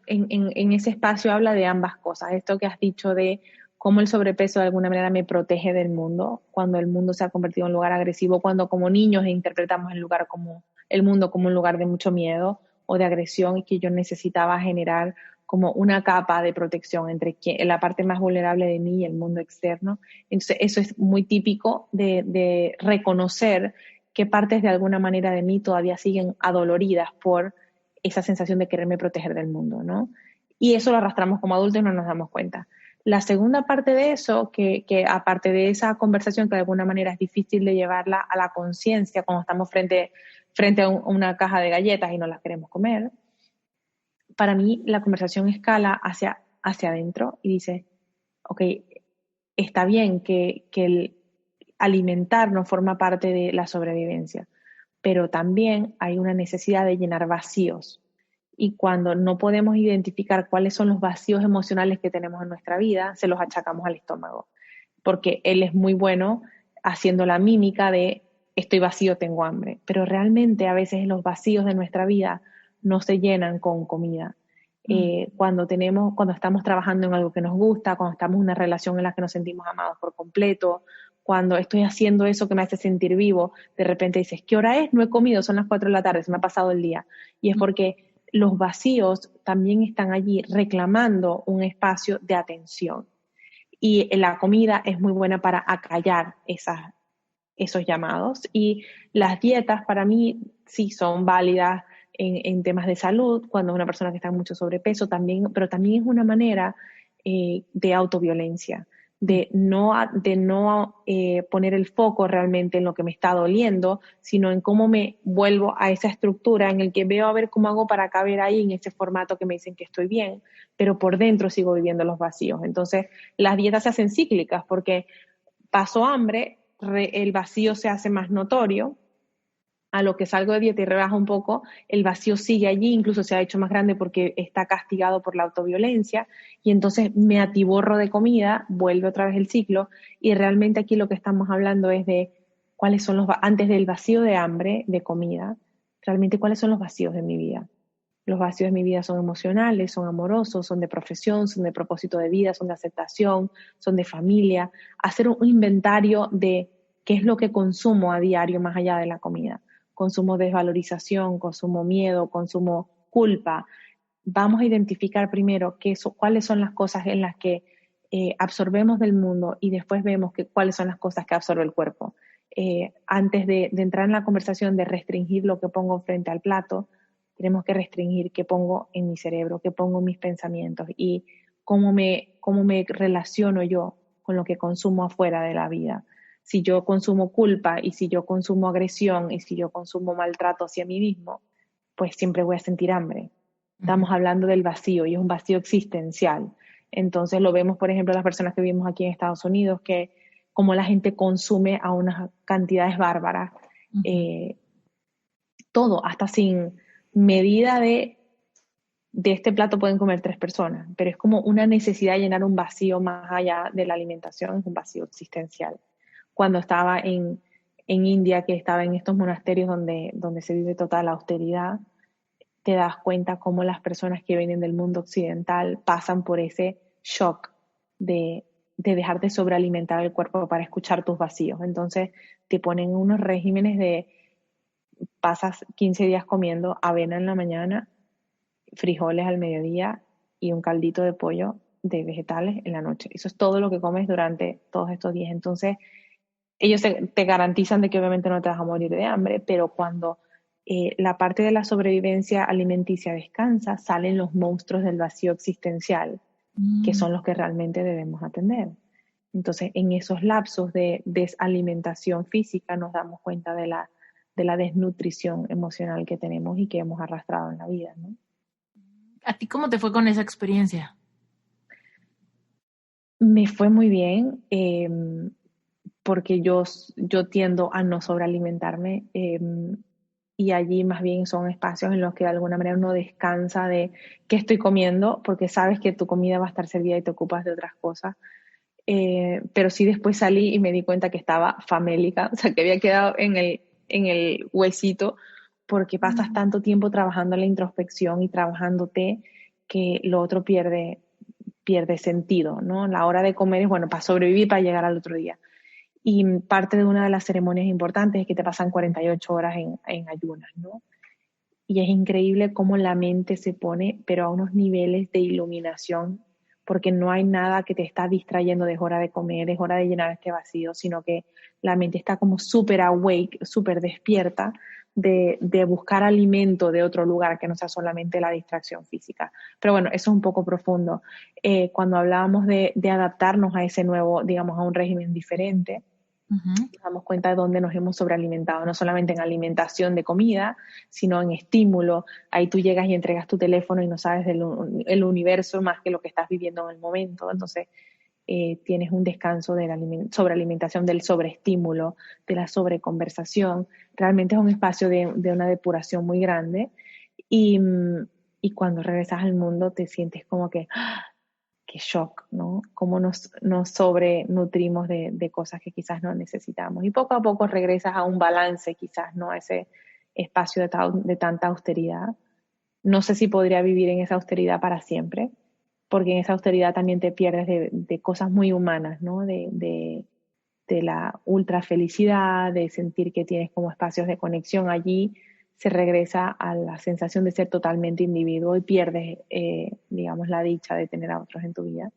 en ese espacio habla de ambas cosas. Esto que has dicho de cómo el sobrepeso de alguna manera me protege del mundo, cuando el mundo se ha convertido en un lugar agresivo, cuando como niños interpretamos el mundo como un lugar de mucho miedo o de agresión y que yo necesitaba generar como una capa de protección entre la parte más vulnerable de mí y el mundo externo. Entonces, eso es muy típico de reconocer qué partes de alguna manera de mí todavía siguen adoloridas por esa sensación de quererme proteger del mundo, ¿no? Y eso lo arrastramos como adultos y no nos damos cuenta. La segunda parte de eso, que aparte de esa conversación que de alguna manera es difícil de llevarla a la conciencia cuando estamos frente a una caja de galletas y no las queremos comer, para mí la conversación escala hacia hacia adentro y dice, ok, está bien que el alimentarnos forma parte de la sobrevivencia, pero también hay una necesidad de llenar vacíos. Y cuando no podemos identificar cuáles son los vacíos emocionales que tenemos en nuestra vida, se los achacamos al estómago, porque él es muy bueno haciendo la mímica de estoy vacío, tengo hambre, pero realmente a veces los vacíos de nuestra vida no se llenan con comida. Cuando estamos trabajando en algo que nos gusta, cuando estamos en una relación en la que nos sentimos amados por completo, cuando estoy haciendo eso que me hace sentir vivo, de repente dices, ¿qué hora es? No he comido, son las 4 de la tarde, se me ha pasado el día. Y es porque los vacíos también están allí reclamando un espacio de atención. Y la comida es muy buena para acallar esos llamados. Y las dietas para mí sí son válidas en temas de salud, cuando es una persona que está en mucho sobrepeso también, pero también es una manera de autoviolencia, de no poner el foco realmente en lo que me está doliendo, sino en cómo me vuelvo a esa estructura en el que veo a ver cómo hago para caber ahí en ese formato que me dicen que estoy bien, pero por dentro sigo viviendo los vacíos. Entonces, las dietas se hacen cíclicas porque paso hambre, el vacío se hace más notorio. A lo que salgo de dieta y rebajo un poco, el vacío sigue allí, incluso se ha hecho más grande porque está castigado por la autoviolencia, y entonces me atiborro de comida, vuelve otra vez el ciclo, y realmente aquí lo que estamos hablando es de cuáles son antes del vacío de hambre, de comida, realmente cuáles son los vacíos de mi vida. Los vacíos de mi vida son emocionales, son amorosos, son de profesión, son de propósito de vida, son de aceptación, son de familia. Hacer un inventario de qué es lo que consumo a diario más allá de la comida. Consumo desvalorización, consumo miedo, consumo culpa. Vamos a identificar primero cuáles son las cosas en las que absorbemos del mundo y después vemos cuáles son las cosas que absorbe el cuerpo. Antes de entrar en la conversación de restringir lo que pongo frente al plato, tenemos que restringir qué pongo en mi cerebro, qué pongo en mis pensamientos y cómo me relaciono yo con lo que consumo afuera de la vida. Si yo consumo culpa y si yo consumo agresión y si yo consumo maltrato hacia mí mismo, pues siempre voy a sentir hambre. Estamos hablando del vacío y es un vacío existencial. Entonces lo vemos, por ejemplo, las personas que vivimos aquí en Estados Unidos, que como la gente consume a unas cantidades bárbaras, todo, hasta sin medida de este plato pueden comer 3 personas, pero es como una necesidad de llenar un vacío más allá de la alimentación, es un vacío existencial. Cuando estaba en India, que estaba en estos monasterios donde se vive total austeridad, te das cuenta cómo las personas que vienen del mundo occidental pasan por ese shock de dejar de sobrealimentar el cuerpo para escuchar tus vacíos. Entonces te ponen unos regímenes de pasas 15 días comiendo avena en la mañana, frijoles al mediodía y un caldito de pollo de vegetales en la noche. Eso es todo lo que comes durante todos estos días. Entonces, ellos te garantizan de que obviamente no te vas a morir de hambre, pero cuando la parte de la sobrevivencia alimenticia descansa, salen los monstruos del vacío existencial, que son los que realmente debemos atender. Entonces, en esos lapsos de desalimentación física nos damos cuenta de la desnutrición emocional que tenemos y que hemos arrastrado en la vida, ¿no? ¿A ti cómo te fue con esa experiencia? Me fue muy bien, porque yo tiendo a no sobrealimentarme, y allí más bien son espacios en los que de alguna manera uno descansa de qué estoy comiendo, porque sabes que tu comida va a estar servida y te ocupas de otras cosas. Pero sí después salí y me di cuenta que estaba famélica, o sea, que había quedado en el huesito, porque pasas tanto tiempo trabajando en la introspección y trabajándote que lo otro pierde sentido, ¿no? La hora de comer es, bueno, para sobrevivir, para llegar al otro día. Y parte de una de las ceremonias importantes es que te pasan 48 horas en ayunas, ¿no? Y es increíble cómo la mente se pone, pero a unos niveles de iluminación, porque no hay nada que te está distrayendo de hora de comer, es hora de llenar este vacío, sino que la mente está como súper awake, súper despierta de buscar alimento de otro lugar que no sea solamente la distracción física. Pero bueno, eso es un poco profundo. Cuando hablábamos de adaptarnos a ese nuevo, digamos, a un régimen diferente, Ujú. Nos damos cuenta de dónde nos hemos sobrealimentado, no solamente en alimentación de comida, sino en estímulo. Ahí tú llegas y entregas tu teléfono y no sabes el universo más que lo que estás viviendo en el momento. Entonces, tienes un descanso de la sobrealimentación, del sobreestímulo, de la sobreconversación. Realmente es un espacio de una depuración muy grande y, y cuando regresas al mundo te sientes como que, ¡ah! Qué shock, ¿no? Cómo nos sobrenutrimos de cosas que quizás no necesitamos. Y poco a poco regresas a un balance, quizás, ¿no? A ese espacio de tanta austeridad. No sé si podría vivir en esa austeridad para siempre, porque en esa austeridad también te pierdes de cosas muy humanas, ¿no? De la ultra felicidad, de sentir que tienes como espacios de conexión allí, se regresa a la sensación de ser totalmente individuo y pierdes, digamos, la dicha de tener a otros en tu vida.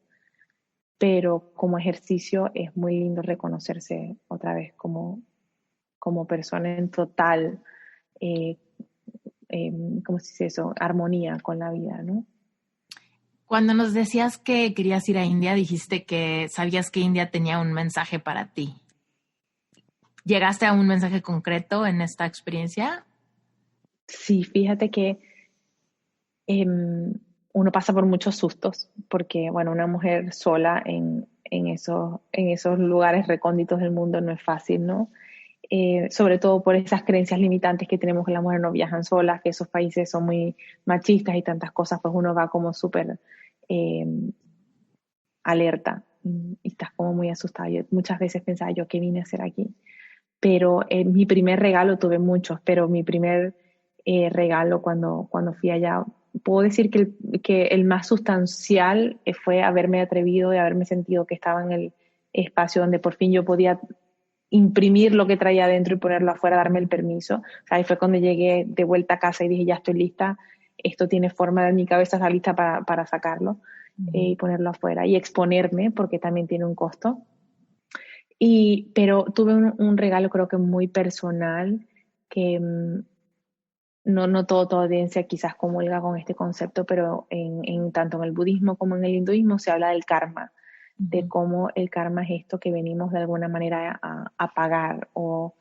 Pero como ejercicio es muy lindo reconocerse otra vez como persona en total, eh, ¿cómo se dice eso? Armonía con la vida, ¿no? Cuando nos decías que querías ir a India, dijiste que sabías que India tenía un mensaje para ti. ¿Llegaste a un mensaje concreto en esta experiencia? Sí, fíjate que eh, uno pasa por muchos sustos, porque, bueno, una mujer sola en esos lugares recónditos del mundo no es fácil, ¿no? Sobre todo por esas creencias limitantes que tenemos que las mujeres no viajan solas, que esos países son muy machistas y tantas cosas, pues uno va como súper eh, alerta y estás como muy asustada. Yo muchas veces pensaba yo, ¿qué vine a hacer aquí? Pero mi primer regalo, tuve muchos, pero mi primer regalo cuando fui allá, puedo decir que el más sustancial fue haberme atrevido y haberme sentido que estaba en el espacio donde por fin yo podía imprimir lo que traía adentro y ponerlo afuera, darme el permiso. O sea, ahí fue cuando llegué de vuelta a casa y dije, ya estoy lista, esto tiene forma, de mi cabeza está lista para sacarlo y ponerlo afuera y exponerme, porque también tiene un costo. Pero tuve un regalo creo que muy personal que no toda audiencia quizás comulga con este concepto, pero tanto en el budismo como en el hinduismo se habla del karma, de Ujú. cómo el karma es esto que venimos de alguna manera a pagar o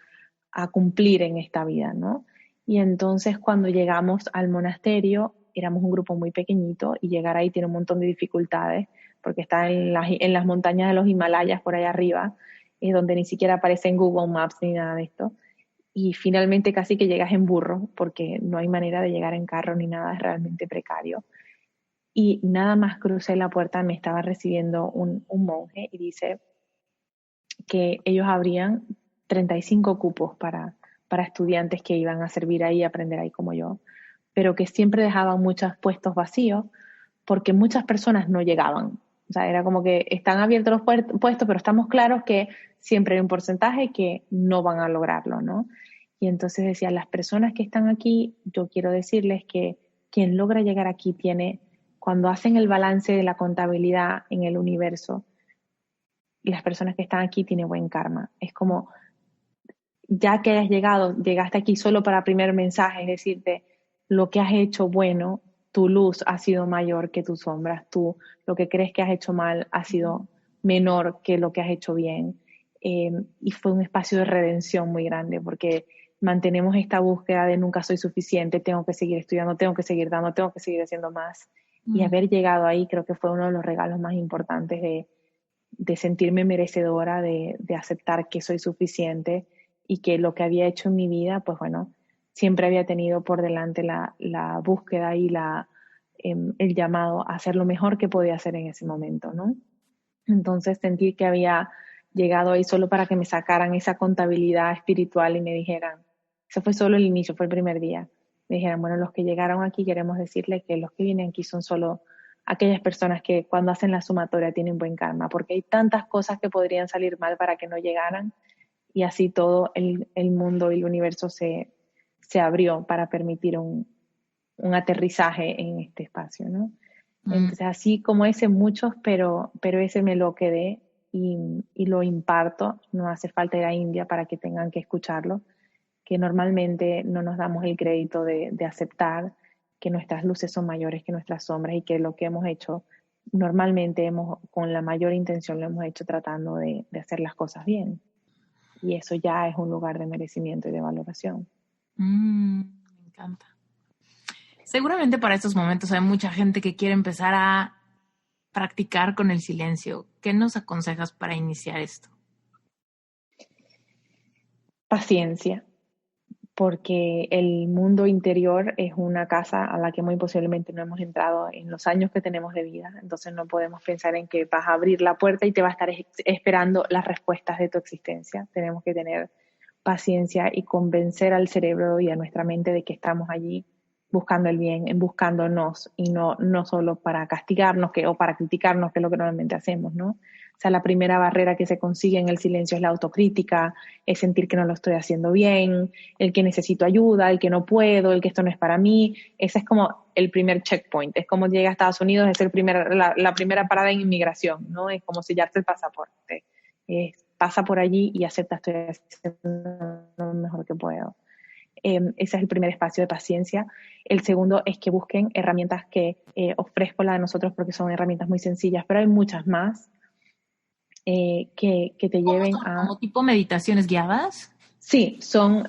a cumplir en esta vida, ¿no? Y entonces cuando llegamos al monasterio, éramos un grupo muy pequeñito y llegar ahí tiene un montón de dificultades porque está en las montañas de los Himalayas por allá arriba, donde ni siquiera aparece en Google Maps ni nada de esto. Y finalmente casi que llegas en burro porque no hay manera de llegar en carro ni nada, es realmente precario. Y nada más crucé la puerta, me estaba recibiendo un monje y dice que ellos abrían 35 cupos para estudiantes que iban a servir ahí, a aprender ahí como yo, pero que siempre dejaban muchos puestos vacíos porque muchas personas no llegaban. O sea, era como que están abiertos los puestos, pero estamos claros que siempre hay un porcentaje que no van a lograrlo, ¿no? Y entonces decía, las personas que están aquí, yo quiero decirles que quien logra llegar aquí tiene, cuando hacen el balance de la contabilidad en el universo, las personas que están aquí tienen buen karma. Es como, ya que hayas llegado, llegaste aquí solo para primer mensaje, es decirte, lo que has hecho bueno, tu luz ha sido mayor que tus sombras, tú lo que crees que has hecho mal ha sido menor que lo que has hecho bien. Y fue un espacio de redención muy grande porque mantenemos esta búsqueda de nunca soy suficiente, tengo que seguir estudiando, tengo que seguir dando, tengo que seguir haciendo más. Y Mm. haber llegado ahí creo que fue uno de los regalos más importantes de sentirme merecedora, de aceptar que soy suficiente y que lo que había hecho en mi vida, pues bueno, siempre había tenido por delante la búsqueda y el llamado a hacer lo mejor que podía hacer en ese momento, ¿no? Entonces sentí que había llegado ahí solo para que me sacaran esa contabilidad espiritual y me dijeran, eso fue solo el inicio, fue el primer día, me dijeran, bueno, los que llegaron aquí queremos decirle que los que vienen aquí son solo aquellas personas que cuando hacen la sumatoria tienen buen karma, porque hay tantas cosas que podrían salir mal para que no llegaran y así todo el mundo y el universo se abrió para permitir un aterrizaje en este espacio, ¿no? Mm. Entonces, así como ese, muchos, pero ese me lo quedé y lo imparto. No hace falta ir a India para que tengan que escucharlo, que normalmente no nos damos el crédito de aceptar que nuestras luces son mayores que nuestras sombras y que lo que hemos hecho, normalmente con la mayor intención lo hemos hecho tratando de hacer las cosas bien. Y eso ya es un lugar de merecimiento y de valoración. Me encanta. Seguramente para estos momentos hay mucha gente que quiere empezar a practicar con el silencio. ¿Qué nos aconsejas para iniciar esto? Paciencia, porque el mundo interior es una casa a la que muy posiblemente no hemos entrado en los años que tenemos de vida. Entonces no podemos pensar en que vas a abrir la puerta y te va a estar esperando las respuestas de tu existencia. Tenemos que tener paciencia y convencer al cerebro y a nuestra mente de que estamos allí buscando el bien, en buscándonos y no solo para castigarnos o para criticarnos, que es lo que normalmente hacemos, ¿no? O sea, la primera barrera que se consigue en el silencio es la autocrítica, es sentir que no lo estoy haciendo bien, el que necesito ayuda, el que no puedo, el que esto no es para mí. Ese es como el primer checkpoint. Es como llega a Estados Unidos, es la primera parada en inmigración, ¿no? Es como sellarte el pasaporte. Pasa por allí y acepta, estoy haciendo lo mejor que puedo. Ese es el primer espacio de paciencia. El segundo es que busquen herramientas que ofrezco la de nosotros porque son herramientas muy sencillas, pero hay muchas más que te lleven ¿Son a... como tipo meditaciones guiadas? Sí, son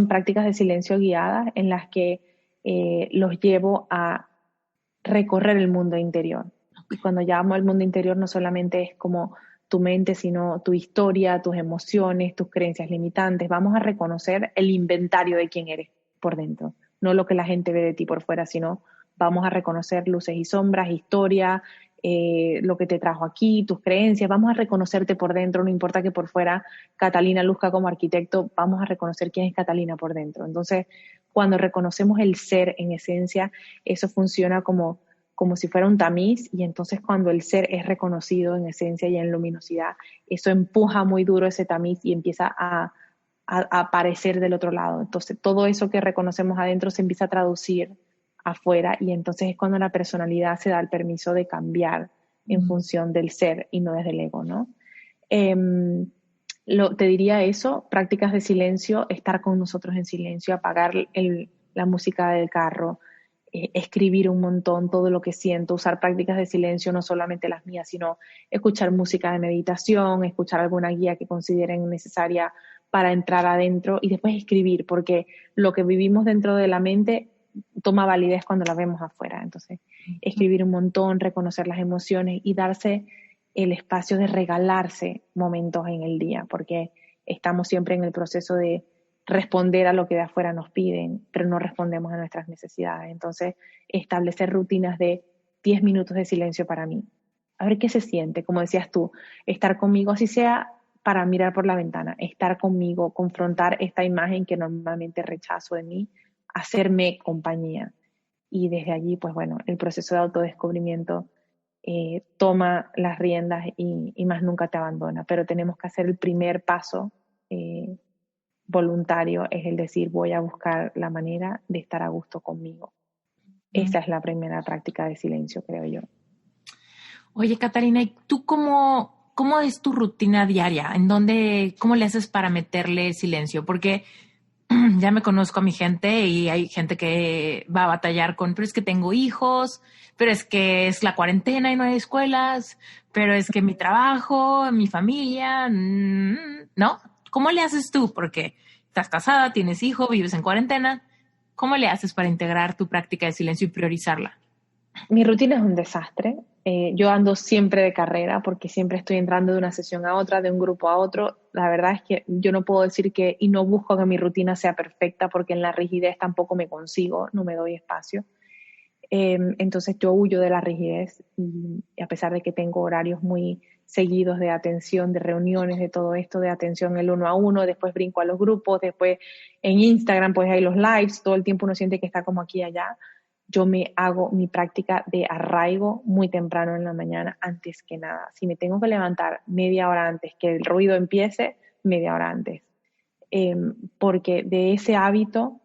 prácticas de silencio guiadas en las que los llevo a recorrer el mundo interior. Y cuando llamamos al mundo interior no solamente es como tu mente, sino tu historia, tus emociones, tus creencias limitantes. Vamos a reconocer el inventario de quién eres por dentro, no lo que la gente ve de ti por fuera, sino vamos a reconocer luces y sombras, historia, lo que te trajo aquí, tus creencias. Vamos a reconocerte por dentro, no importa que por fuera Catalina luzca como arquitecto, vamos a reconocer quién es Catalina por dentro. Entonces, cuando reconocemos el ser en esencia, eso funciona como si fuera un tamiz, y entonces cuando el ser es reconocido en esencia y en luminosidad, eso empuja muy duro ese tamiz y empieza a aparecer del otro lado. Entonces todo eso que reconocemos adentro se empieza a traducir afuera, y entonces es cuando la personalidad se da el permiso de cambiar en función del ser y no desde el ego, ¿no? Te diría eso, prácticas de silencio, estar con nosotros en silencio, apagar la música del carro, escribir un montón todo lo que siento, usar prácticas de silencio, no solamente las mías, sino escuchar música de meditación, escuchar alguna guía que consideren necesaria para entrar adentro y después escribir, porque lo que vivimos dentro de la mente toma validez cuando la vemos afuera. Entonces, escribir un montón, reconocer las emociones y darse el espacio de regalarse momentos en el día, porque estamos siempre en el proceso de responder a lo que de afuera nos piden, pero no respondemos a nuestras necesidades. Entonces, establecer rutinas de 10 minutos de silencio para mí. A ver qué se siente, como decías tú, estar conmigo, así sea para mirar por la ventana, estar conmigo, confrontar esta imagen que normalmente rechazo de mí, hacerme compañía. Y desde allí, pues bueno, el proceso de autodescubrimiento toma las riendas y más nunca te abandona, pero tenemos que hacer el primer paso voluntario, es el decir, voy a buscar la manera de estar a gusto conmigo. Esa es la primera práctica de silencio, creo yo. Oye, Catalina, ¿y tú cómo es tu rutina diaria? ¿Cómo le haces para meterle silencio? Porque ya me conozco a mi gente y hay gente que va a batallar pero es que tengo hijos, pero es que es la cuarentena y no hay escuelas, pero es que mi trabajo, mi familia, ¿no? ¿Cómo le haces tú? Porque estás casada, tienes hijo, vives en cuarentena. ¿Cómo le haces para integrar tu práctica de silencio y priorizarla? Mi rutina es un desastre. Yo ando siempre de carrera porque siempre estoy entrando de una sesión a otra, de un grupo a otro. La verdad es que yo no puedo decir y no busco que mi rutina sea perfecta porque en la rigidez tampoco me consigo, no me doy espacio. Entonces yo huyo de la rigidez y a pesar de que tengo horarios muy seguidos de atención, de reuniones, de todo esto, de atención el uno a uno, después brinco a los grupos, después en Instagram pues hay los lives, todo el tiempo uno siente que está como aquí y allá. Yo me hago mi práctica de arraigo muy temprano en la mañana, antes que nada. Si me tengo que levantar media hora antes que el ruido empiece, media hora antes. Porque de ese hábito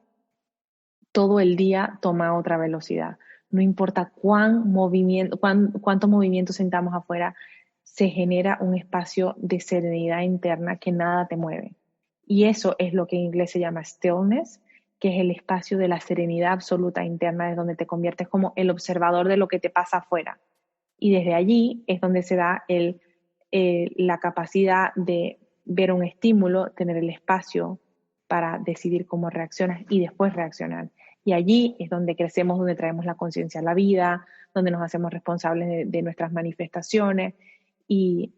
todo el día toma otra velocidad. No importa cuánto movimiento sentamos afuera, se genera un espacio de serenidad interna que nada te mueve. Y eso es lo que en inglés se llama stillness, que es el espacio de la serenidad absoluta interna, de donde te conviertes como el observador de lo que te pasa afuera. Y desde allí es donde se da la capacidad de ver un estímulo, tener el espacio para decidir cómo reaccionas y después reaccionar. Y allí es donde crecemos, donde traemos la conciencia a la vida, donde nos hacemos responsables de nuestras manifestaciones y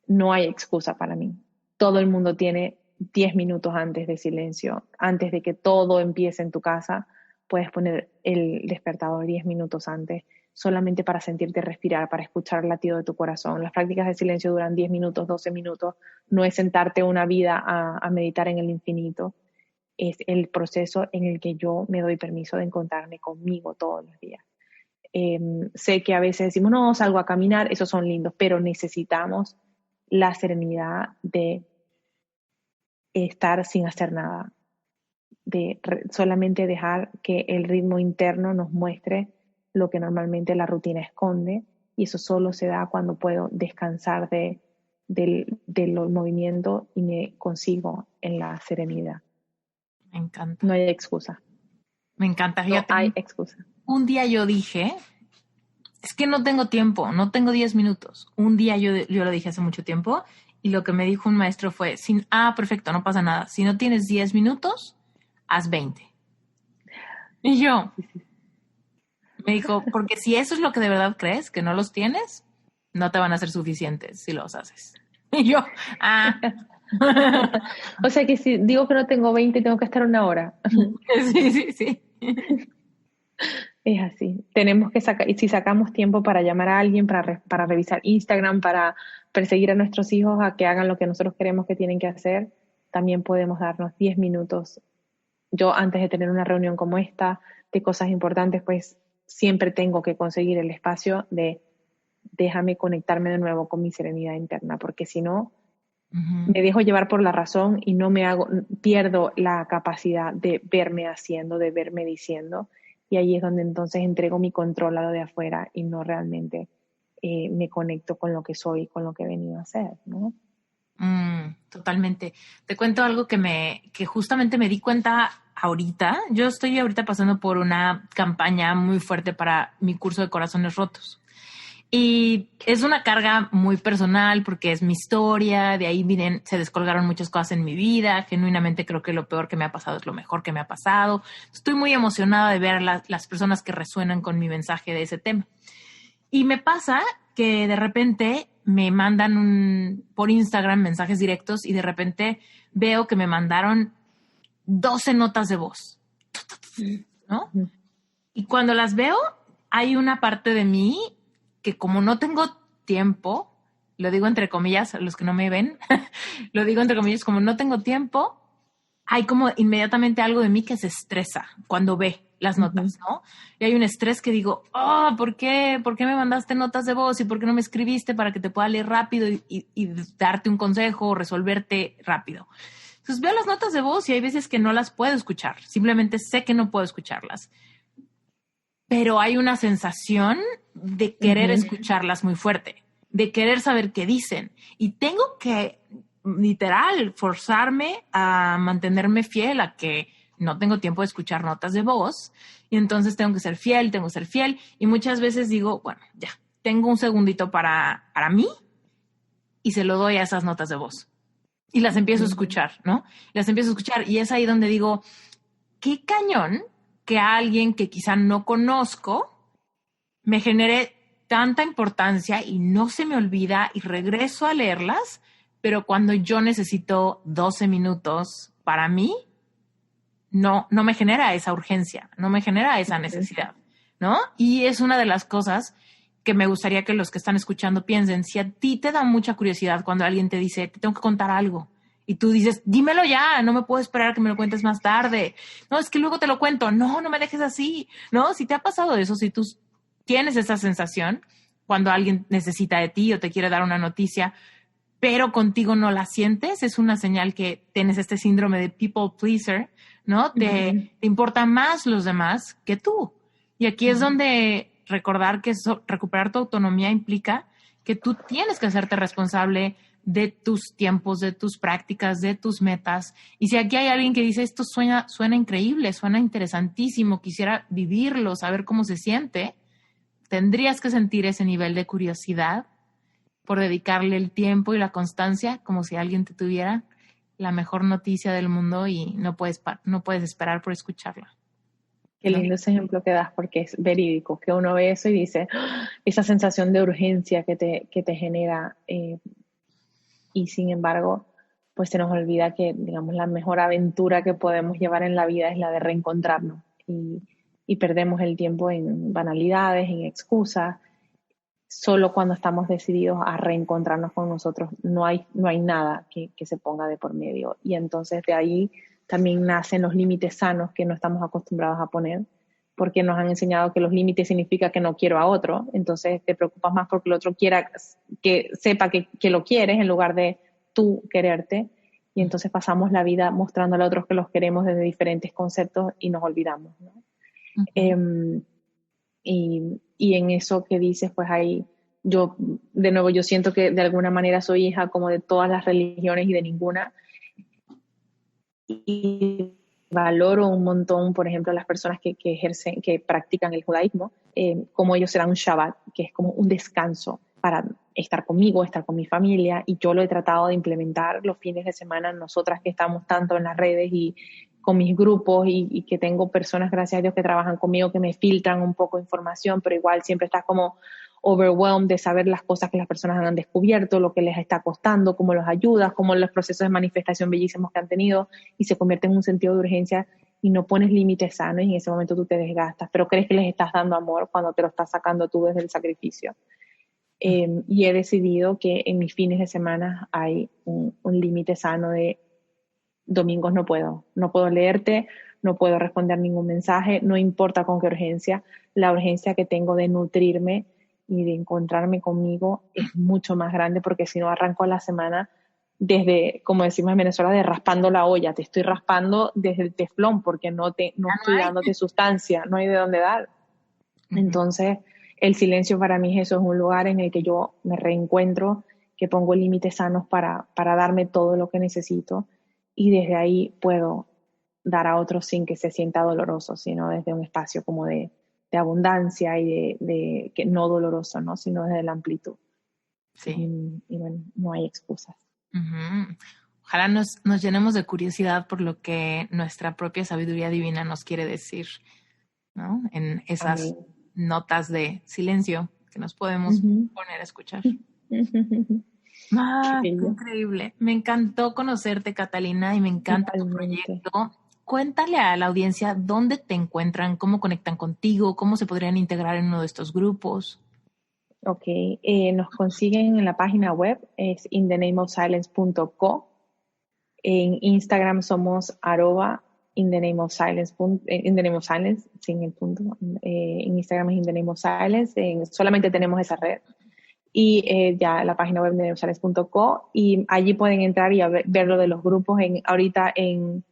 no hay excusa para mí. Todo el mundo tiene 10 minutos antes de silencio, antes de que todo empiece en tu casa, puedes poner el despertador 10 minutos antes, solamente para sentirte respirar, para escuchar el latido de tu corazón. Las prácticas de silencio duran 10 minutos, 12 minutos, no es sentarte una vida a meditar en el infinito, es el proceso en el que yo me doy permiso de encontrarme conmigo todos los días. Sé que a veces decimos, no, salgo a caminar, esos son lindos, pero necesitamos la serenidad de estar sin hacer nada, de solamente dejar que el ritmo interno nos muestre lo que normalmente la rutina esconde, y eso solo se da cuando puedo descansar del movimiento y me consigo en la serenidad. Me encanta. No hay excusa. Me encanta. Fíjate, no hay excusa. Un día yo dije, es que no tengo tiempo, no tengo 10 minutos. Un día yo lo dije hace mucho tiempo y lo que me dijo un maestro fue, perfecto, no pasa nada. Si no tienes 10 minutos, haz 20. Y yo, me dijo, porque si eso es lo que de verdad crees, que no los tienes, no te van a ser suficientes si los haces. Y yo, O sea que si digo que no tengo 20, tengo que estar 1 hora. Sí. Es así. Tenemos que sacar, y si sacamos tiempo para llamar a alguien, para revisar Instagram, para perseguir a nuestros hijos a que hagan lo que nosotros queremos que tienen que hacer, también podemos darnos 10 minutos. Yo antes de tener una reunión como esta, de cosas importantes, pues siempre tengo que conseguir el espacio de déjame conectarme de nuevo con mi serenidad interna, porque si no, me dejo llevar por la razón y pierdo la capacidad de verme haciendo, de verme diciendo, y ahí es donde entonces entrego mi control a lo de afuera y no realmente me conecto con lo que soy, con lo que he venido a hacer, ¿no? Totalmente. Te cuento algo que justamente me di cuenta ahorita. Yo estoy ahorita pasando por una campaña muy fuerte para mi curso de corazones rotos. Y es una carga muy personal porque es mi historia, de ahí se descolgaron muchas cosas en mi vida, genuinamente creo que lo peor que me ha pasado es lo mejor que me ha pasado. Estoy muy emocionada de ver las personas que resuenan con mi mensaje de ese tema. Y me pasa que de repente me mandan por Instagram mensajes directos y de repente veo que me mandaron 12 notas de voz, ¿no? Y cuando las veo, hay una parte de mí que como no tengo tiempo, lo digo entre comillas, los que no me ven, lo digo entre comillas, como no tengo tiempo, hay como inmediatamente algo de mí que se estresa cuando ve las notas, ¿no? Y hay un estrés que digo, ¿por qué me mandaste notas de voz? ¿Y por qué no me escribiste para que te pueda leer rápido y darte un consejo o resolverte rápido? Entonces veo las notas de voz y hay veces que no las puedo escuchar, simplemente sé que no puedo escucharlas. Pero hay una sensación de querer escucharlas muy fuerte, de querer saber qué dicen. Y tengo que, literal, forzarme a mantenerme fiel a que no tengo tiempo de escuchar notas de voz. Y entonces tengo que ser fiel. Y muchas veces digo, bueno, ya, tengo un segundito para mí y se lo doy a esas notas de voz. Y las empiezo a escuchar, ¿no? Las empiezo a escuchar y es ahí donde digo, qué cañón que a alguien que quizá no conozco me genere tanta importancia y no se me olvida y regreso a leerlas, pero cuando yo necesito 12 minutos para mí, no me genera esa urgencia, no me genera esa necesidad, ¿no? Y es una de las cosas que me gustaría que los que están escuchando piensen. Si a ti te da mucha curiosidad cuando alguien te dice, te tengo que contar algo, y tú dices, dímelo ya, no me puedo esperar a que me lo cuentes más tarde. No, es que luego te lo cuento. No me dejes así. No, si te ha pasado eso, si tú tienes esa sensación cuando alguien necesita de ti o te quiere dar una noticia, pero contigo no la sientes, es una señal que tienes este síndrome de people pleaser, ¿no? Te importan más los demás que tú. Y aquí es donde recordar que recuperar tu autonomía implica que tú tienes que hacerte responsable de tus tiempos, de tus prácticas, de tus metas. Y si aquí hay alguien que dice, esto suena increíble, suena interesantísimo, quisiera vivirlo, saber cómo se siente, tendrías que sentir ese nivel de curiosidad por dedicarle el tiempo y la constancia, como si alguien te tuviera la mejor noticia del mundo y no puedes esperar por escucharla. Qué lindo ese ejemplo que das, porque es verídico, que uno ve eso y dice, ¡ah! Esa sensación de urgencia que te genera, y sin embargo, pues se nos olvida que, digamos, la mejor aventura que podemos llevar en la vida es la de reencontrarnos, y perdemos el tiempo en banalidades, en excusas. Solo cuando estamos decididos a reencontrarnos con nosotros, no hay nada que se ponga de por medio. Y entonces de ahí también nacen los límites sanos que no estamos acostumbrados a poner, porque nos han enseñado que los límites significa que no quiero a otro, entonces te preocupas más porque el otro quiera, que sepa que lo quieres en lugar de tú quererte, y entonces pasamos la vida mostrándole a otros que los queremos desde diferentes conceptos y nos olvidamos, ¿no? Uh-huh. Y en eso que dices, pues ahí yo siento que de alguna manera soy hija como de todas las religiones y de ninguna, y valoro un montón, por ejemplo, las personas que practican el judaísmo, como ellos se dan un Shabbat, que es como un descanso para estar conmigo, estar con mi familia, y yo lo he tratado de implementar los fines de semana, nosotras que estamos tanto en las redes y con mis grupos, y que tengo personas, gracias a Dios, que trabajan conmigo, que me filtran un poco de información, pero igual siempre estás como overwhelmed de saber las cosas que las personas han descubierto, lo que les está costando, cómo los ayudas, cómo los procesos de manifestación bellísimos que han tenido, y se convierte en un sentido de urgencia y no pones límites sanos, y en ese momento tú te desgastas, pero crees que les estás dando amor cuando te lo estás sacando tú desde el sacrificio. Y he decidido que en mis fines de semana hay un límite sano de domingos no puedo leerte, no puedo responder ningún mensaje, no importa con qué urgencia, la urgencia que tengo de nutrirme y de encontrarme conmigo es mucho más grande, porque si no arranco la semana desde, como decimos en Venezuela, de raspando la olla, te estoy raspando desde el teflón, porque no estoy dándote sustancia, no hay de dónde dar. Uh-huh. Entonces, el silencio para mí eso, es un lugar en el que yo me reencuentro, que pongo límites sanos para darme todo lo que necesito, y desde ahí puedo dar a otros sin que se sienta doloroso, sino desde un espacio como de abundancia y de que no doloroso, ¿no? Sino desde la amplitud. Sí. Y bueno, no hay excusas. Uh-huh. Ojalá nos llenemos de curiosidad por lo que nuestra propia sabiduría divina nos quiere decir, ¿no? En esas notas de silencio que nos podemos poner a escuchar. Qué increíble. Me encantó conocerte, Catalina, y me encanta tu proyecto. Cuéntale a la audiencia dónde te encuentran, cómo conectan contigo, cómo se podrían integrar en uno de estos grupos. Ok, nos consiguen en la página web, es inthenameofsilence.co. En Instagram somos @inthenameofsilence, sin el punto. En Instagram es inthenameofsilence, solamente tenemos esa red. Y ya la página web de inthenameofsilence.co, y allí pueden entrar y ver lo de los grupos. Ahorita en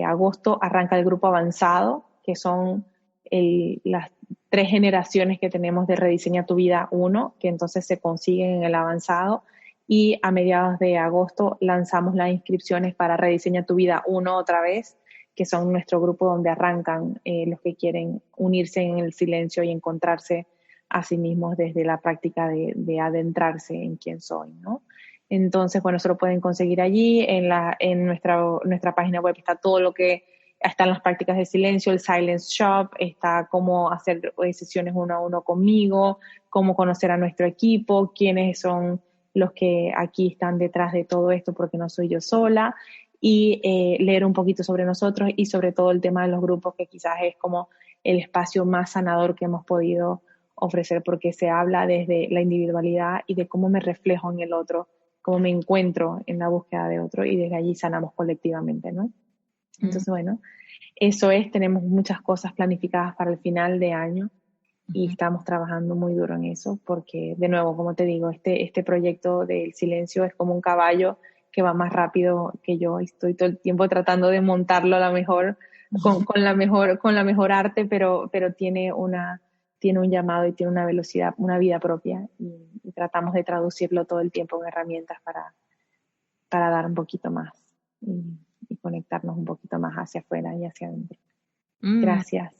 agosto arranca el grupo avanzado, que son las 3 generaciones que tenemos de Rediseña tu Vida 1, que entonces se consiguen en el avanzado, y a mediados de agosto lanzamos las inscripciones para Rediseña tu Vida 1 otra vez, que son nuestro grupo donde arrancan los que quieren unirse en el silencio y encontrarse a sí mismos desde la práctica de adentrarse en quién soy, ¿no? Entonces, bueno, eso lo pueden conseguir allí. En nuestra página web está todo lo que están las prácticas de silencio, el Silence Shop, está cómo hacer sesiones 1 a 1 conmigo, cómo conocer a nuestro equipo, quiénes son los que aquí están detrás de todo esto, porque no soy yo sola, y leer un poquito sobre nosotros, y sobre todo el tema de los grupos, que quizás es como el espacio más sanador que hemos podido ofrecer, porque se habla desde la individualidad y de cómo me reflejo en el otro, cómo me encuentro en la búsqueda de otro, y desde allí sanamos colectivamente, ¿no? Entonces, bueno, eso es, tenemos muchas cosas planificadas para el final de año, y estamos trabajando muy duro en eso, porque, de nuevo, como te digo, este proyecto del silencio es como un caballo que va más rápido que yo, y estoy todo el tiempo tratando de montarlo a la mejor, con la mejor arte, pero tiene un llamado y tiene una velocidad, una vida propia, y tratamos de traducirlo todo el tiempo en herramientas para dar un poquito más y conectarnos un poquito más hacia afuera y hacia adentro. Gracias.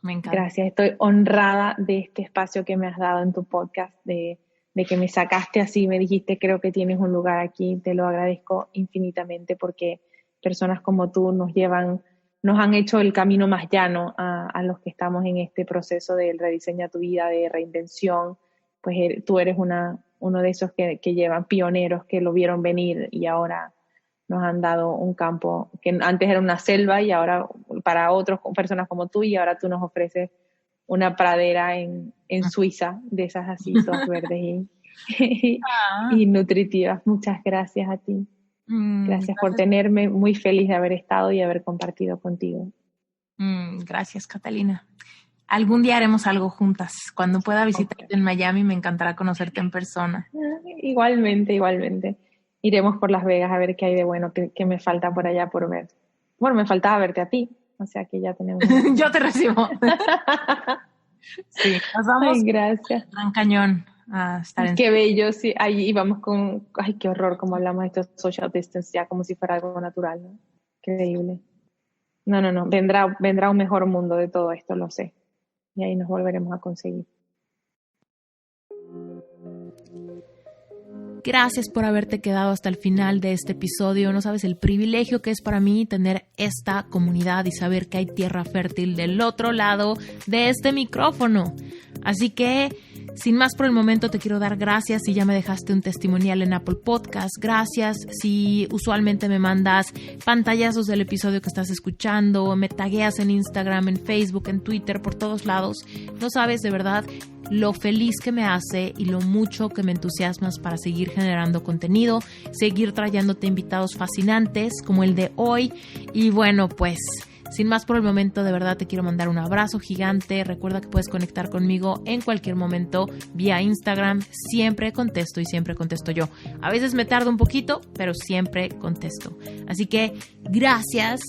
Me encanta. Gracias, estoy honrada de este espacio que me has dado en tu podcast, de de que me sacaste así, me dijiste, creo que tienes un lugar aquí, te lo agradezco infinitamente porque personas como tú nos han hecho el camino más llano a los que estamos en este proceso de rediseña tu vida, de reinvención. Pues tú eres uno de esos que llevan pioneros, que lo vieron venir y ahora nos han dado un campo que antes era una selva y ahora para otras personas como tú, y ahora tú nos ofreces una pradera en Suiza, de esas así, todas verdes y nutritivas. Muchas gracias a ti. Gracias por tenerme, muy feliz de haber estado y haber compartido contigo. Gracias, Catalina. Algún día haremos algo juntas. Cuando pueda visitarte en Miami, me encantará conocerte en persona. Igualmente. Iremos por Las Vegas a ver qué hay de bueno, que me falta por allá por ver. Bueno, me faltaba verte a ti, o sea que ya tenemos... Yo te recibo. Sí, nos vamos. Ay, gracias. Gran Cañón a estar Qué bello, sí. Ahí íbamos con... Ay, qué horror, como hablamos de esto social distance, ya como si fuera algo natural, ¿no? Increíble. No. Vendrá un mejor mundo de todo esto, lo sé. Y ahí nos volveremos a conseguir. Gracias por haberte quedado hasta el final de este episodio. No sabes el privilegio que es para mí tener esta comunidad y saber que hay tierra fértil del otro lado de este micrófono. Así que, sin más por el momento, te quiero dar gracias si ya me dejaste un testimonial en Apple Podcast. Gracias si usualmente me mandas pantallazos del episodio que estás escuchando, me tagueas en Instagram, en Facebook, en Twitter, por todos lados. No sabes de verdad lo feliz que me hace y lo mucho que me entusiasmas para seguir generando contenido, seguir trayéndote invitados fascinantes como el de hoy. Y bueno, pues sin más por el momento, de verdad te quiero mandar un abrazo gigante. Recuerda que puedes conectar conmigo en cualquier momento vía Instagram. Siempre contesto y siempre contesto yo. A veces me tardo un poquito, pero siempre contesto. Así que gracias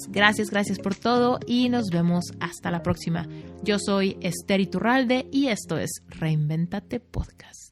por todo y nos vemos hasta la próxima. Yo soy Esther Iturralde y esto es Reinvéntate Podcast.